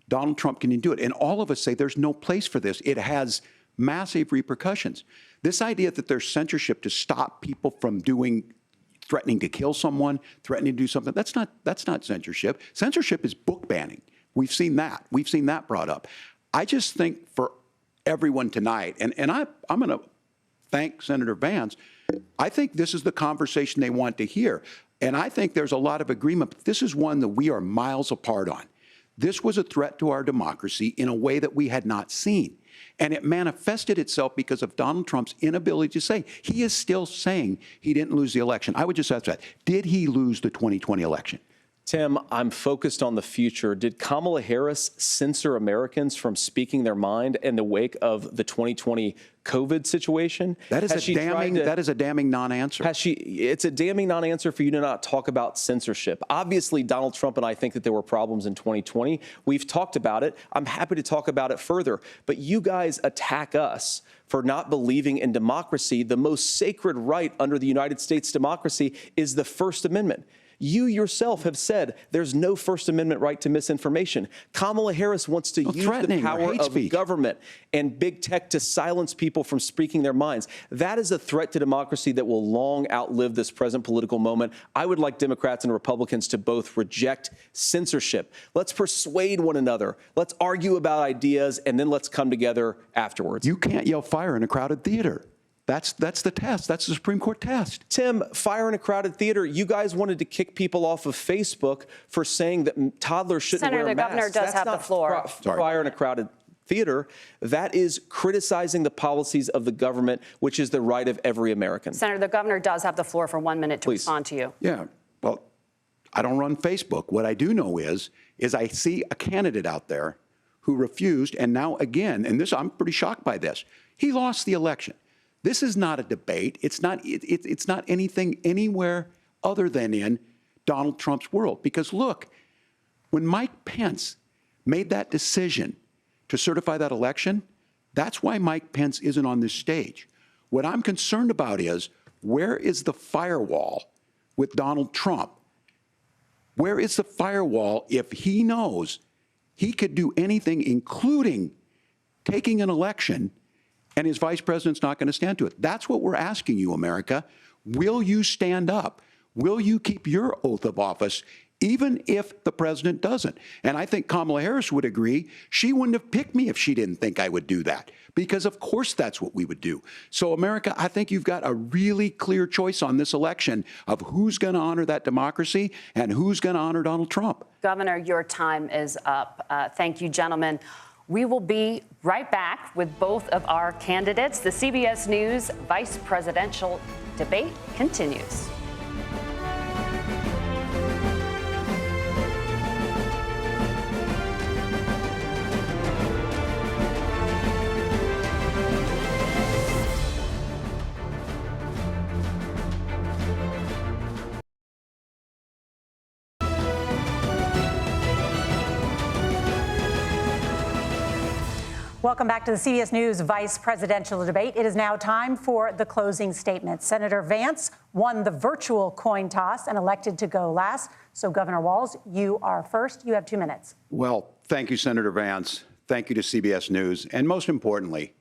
Donald Trump can do it. And all of us say there's no place for this. It has massive repercussions. This idea that there's censorship to stop people from threatening to kill someone, threatening to do something, that's not censorship. Censorship is book banning. We've seen that. We've seen that brought up. I just think for everyone tonight, and I'm going to thank Senator Vance, I think this is the conversation they want to hear. And I think there's a lot of agreement, but this is one that we are miles apart on. This was a threat to our democracy in a way that we had not seen. And it manifested itself because of Donald Trump's inability to say. He is still saying he didn't lose the election. I would just ask that. Did he lose the 2020 election? Tim, I'm focused on the future. Did Kamala Harris censor Americans from speaking their mind in the wake of the 2020 COVID situation? That is a damning non-answer. It's a damning non-answer for you to not talk about censorship. Obviously, Donald Trump and I think that there were problems in 2020. We've talked about it. I'm happy to talk about it further. But you guys attack us for not believing in democracy. The most sacred right under the United States democracy is the First Amendment. You yourself have said there's no First Amendment right to misinformation. Kamala Harris wants to use the power of government and big tech to silence people from speaking their minds. That is a threat to democracy that will long outlive this present political moment. I would like Democrats and Republicans to both reject censorship. Let's persuade one another. Let's argue about ideas, and then let's come together afterwards. You can't yell fire in a crowded theater. That's the test. That's the Supreme Court test. Tim, fire in a crowded theater. You guys wanted to kick people off of Facebook for saying that toddlers shouldn't wear masks. Senator, the governor does have the floor. Fire in a crowded theater. That is criticizing the policies of the government, which is the right of every American. Senator, the governor does have the floor for 1 minute to respond to you. Yeah. Well, I don't run Facebook. What I do know is I see a candidate out there who refused, and now again, and I'm pretty shocked by this. He lost the election. This is not a debate. It's not anything anywhere other than in Donald Trump's world. Because look, when Mike Pence made that decision to certify that election, that's why Mike Pence isn't on this stage. What I'm concerned about is Where is the firewall with Donald Trump? Where is the firewall if he knows he could do anything, including taking an election, and his vice president's not going to stand to it? That's what we're asking you, America. Will you stand up? Will you keep your oath of office, even if the president doesn't? And I think Kamala Harris would agree. She wouldn't have picked me if she didn't think I would do that, because of course that's what we would do. So, America, I think you've got a really clear choice on this election of who's going to honor that democracy and who's going to honor Donald Trump. Governor, your time is up. Thank you, gentlemen. We will be right back with both of our candidates. The CBS News vice presidential debate continues. Welcome back to the CBS News vice presidential debate. It is now time for the closing statement. Senator Vance won the virtual coin toss and elected to go last. So, Governor Walz, you are first. You have 2 minutes. Well, thank you, Senator Vance. Thank you to CBS News. And most importantly,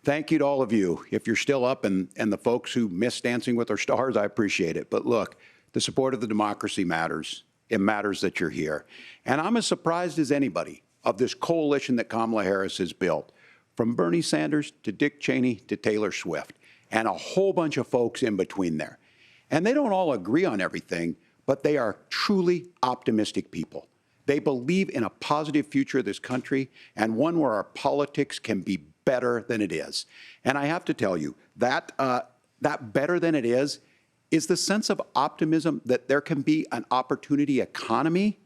thank you to all of you. If you're still up and the folks who miss Dancing with Our Stars, I appreciate it. But look, the support of the democracy matters. It matters that you're here. And I'm as surprised as anybody of this coalition that Kamala Harris has built, from Bernie Sanders to Dick Cheney to Taylor Swift, and a whole bunch of folks in between there. And they don't all agree on everything, but they are truly optimistic people. They believe in a positive future of this country and one where our politics can be better than it is. And I have to tell you, that better than it is the sense of optimism that there can be an opportunity economy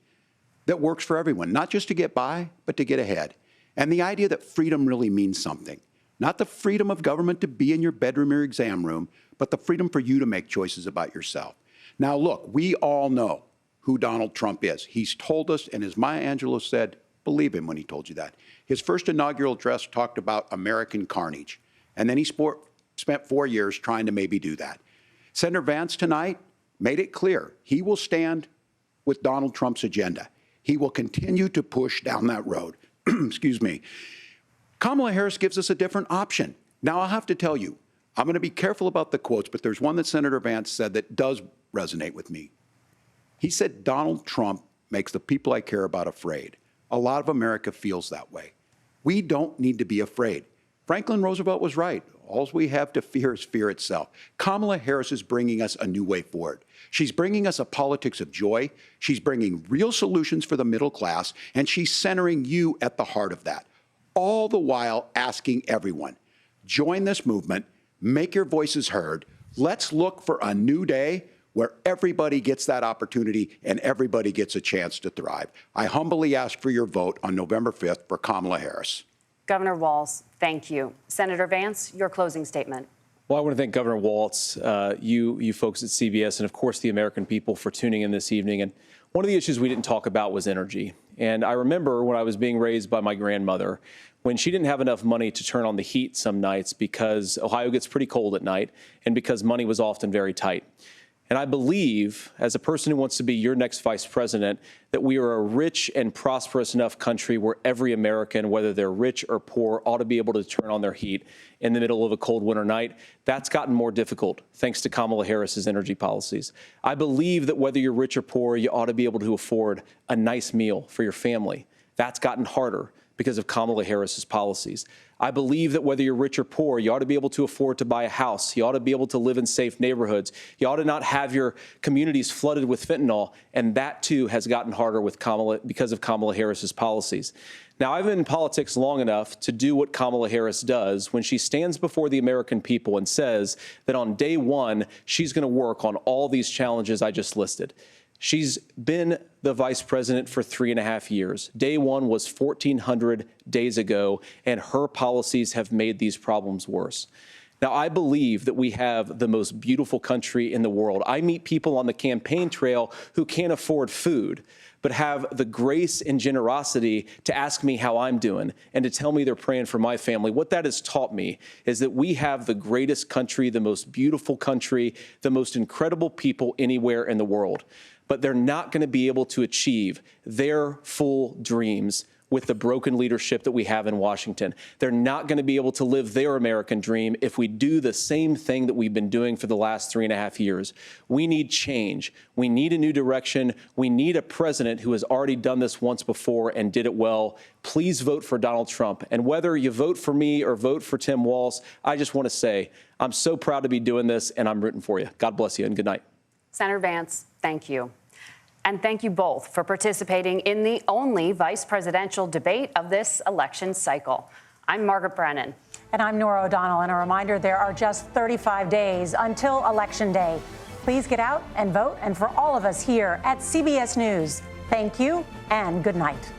that works for everyone, not just to get by, but to get ahead. And the idea that freedom really means something. Not the freedom of government to be in your bedroom or exam room, but the freedom for you to make choices about yourself. Now, look, we all know who Donald Trump is. He's told us, and as Maya Angelou said, believe him when he told you that. His first inaugural address talked about American carnage. And then he spent 4 years trying to maybe do that. Senator Vance tonight made it clear he will stand with Donald Trump's agenda. He will continue to push down that road. Excuse me. Kamala Harris gives us a different option. Now, I'll have to tell you, I'm going to be careful about the quotes, but there's one that Senator Vance said that does resonate with me. He said, Donald Trump makes the people I care about afraid. A lot of America feels that way. We don't need to be afraid. Franklin Roosevelt was right. All we have to fear is fear itself. Kamala Harris is bringing us a new way forward. She's bringing us a politics of joy. She's bringing real solutions for the middle class, and she's centering you at the heart of that. All the while asking everyone, join this movement, make your voices heard. Let's look for a new day where everybody gets that opportunity and everybody gets a chance to thrive. I humbly ask for your vote on November 5th for Kamala Harris. Governor Walz, thank you. Senator Vance, your closing statement. Well, I want to thank Governor Walz, you folks at CBS, and of course the American people for tuning in this evening. And one of the issues we didn't talk about was energy. And I remember when I was being raised by my grandmother, when she didn't have enough money to turn on the heat some nights because Ohio gets pretty cold at night and because money was often very tight. And I believe, as a person who wants to be your next vice president, that we are a rich and prosperous enough country where every American, whether they're rich or poor, ought to be able to turn on their heat in the middle of a cold winter night. That's gotten more difficult thanks to Kamala Harris's energy policies. I believe that whether you're rich or poor, you ought to be able to afford a nice meal for your family. That's gotten harder because of Kamala Harris's policies. I believe that whether you're rich or poor, you ought to be able to afford to buy a house. You ought to be able to live in safe neighborhoods. You ought to not have your communities flooded with fentanyl. And that, too, has gotten harder with because of Kamala Harris's policies. Now, I've been in politics long enough to do what Kamala Harris does when she stands before the American people and says that on day one, she's going to work on all these challenges I just listed. She's been the vice president for 3.5 years. Day one was 1,400 days ago, and her policies have made these problems worse. Now, I believe that we have the most beautiful country in the world. I meet people on the campaign trail who can't afford food, but have the grace and generosity to ask me how I'm doing and to tell me they're praying for my family. What that has taught me is that we have the greatest country, the most beautiful country, the most incredible people anywhere in the world. But they're not going to be able to achieve their full dreams with the broken leadership that we have in Washington. They're not going to be able to live their American dream if we do the same thing that we've been doing for the last 3.5 years. We need change. We need a new direction. We need a president who has already done this once before and did it well. Please vote for Donald Trump. And whether you vote for me or vote for Tim Walz, I just want to say I'm so proud to be doing this, and I'm rooting for you. God bless you, and good night. Senator Vance, thank you. And thank you both for participating in the only vice presidential debate of this election cycle. I'm Margaret Brennan. And I'm Nora O'Donnell. And a reminder, there are just 35 days until Election Day. Please get out and vote. And for all of us here at CBS News, thank you and good night.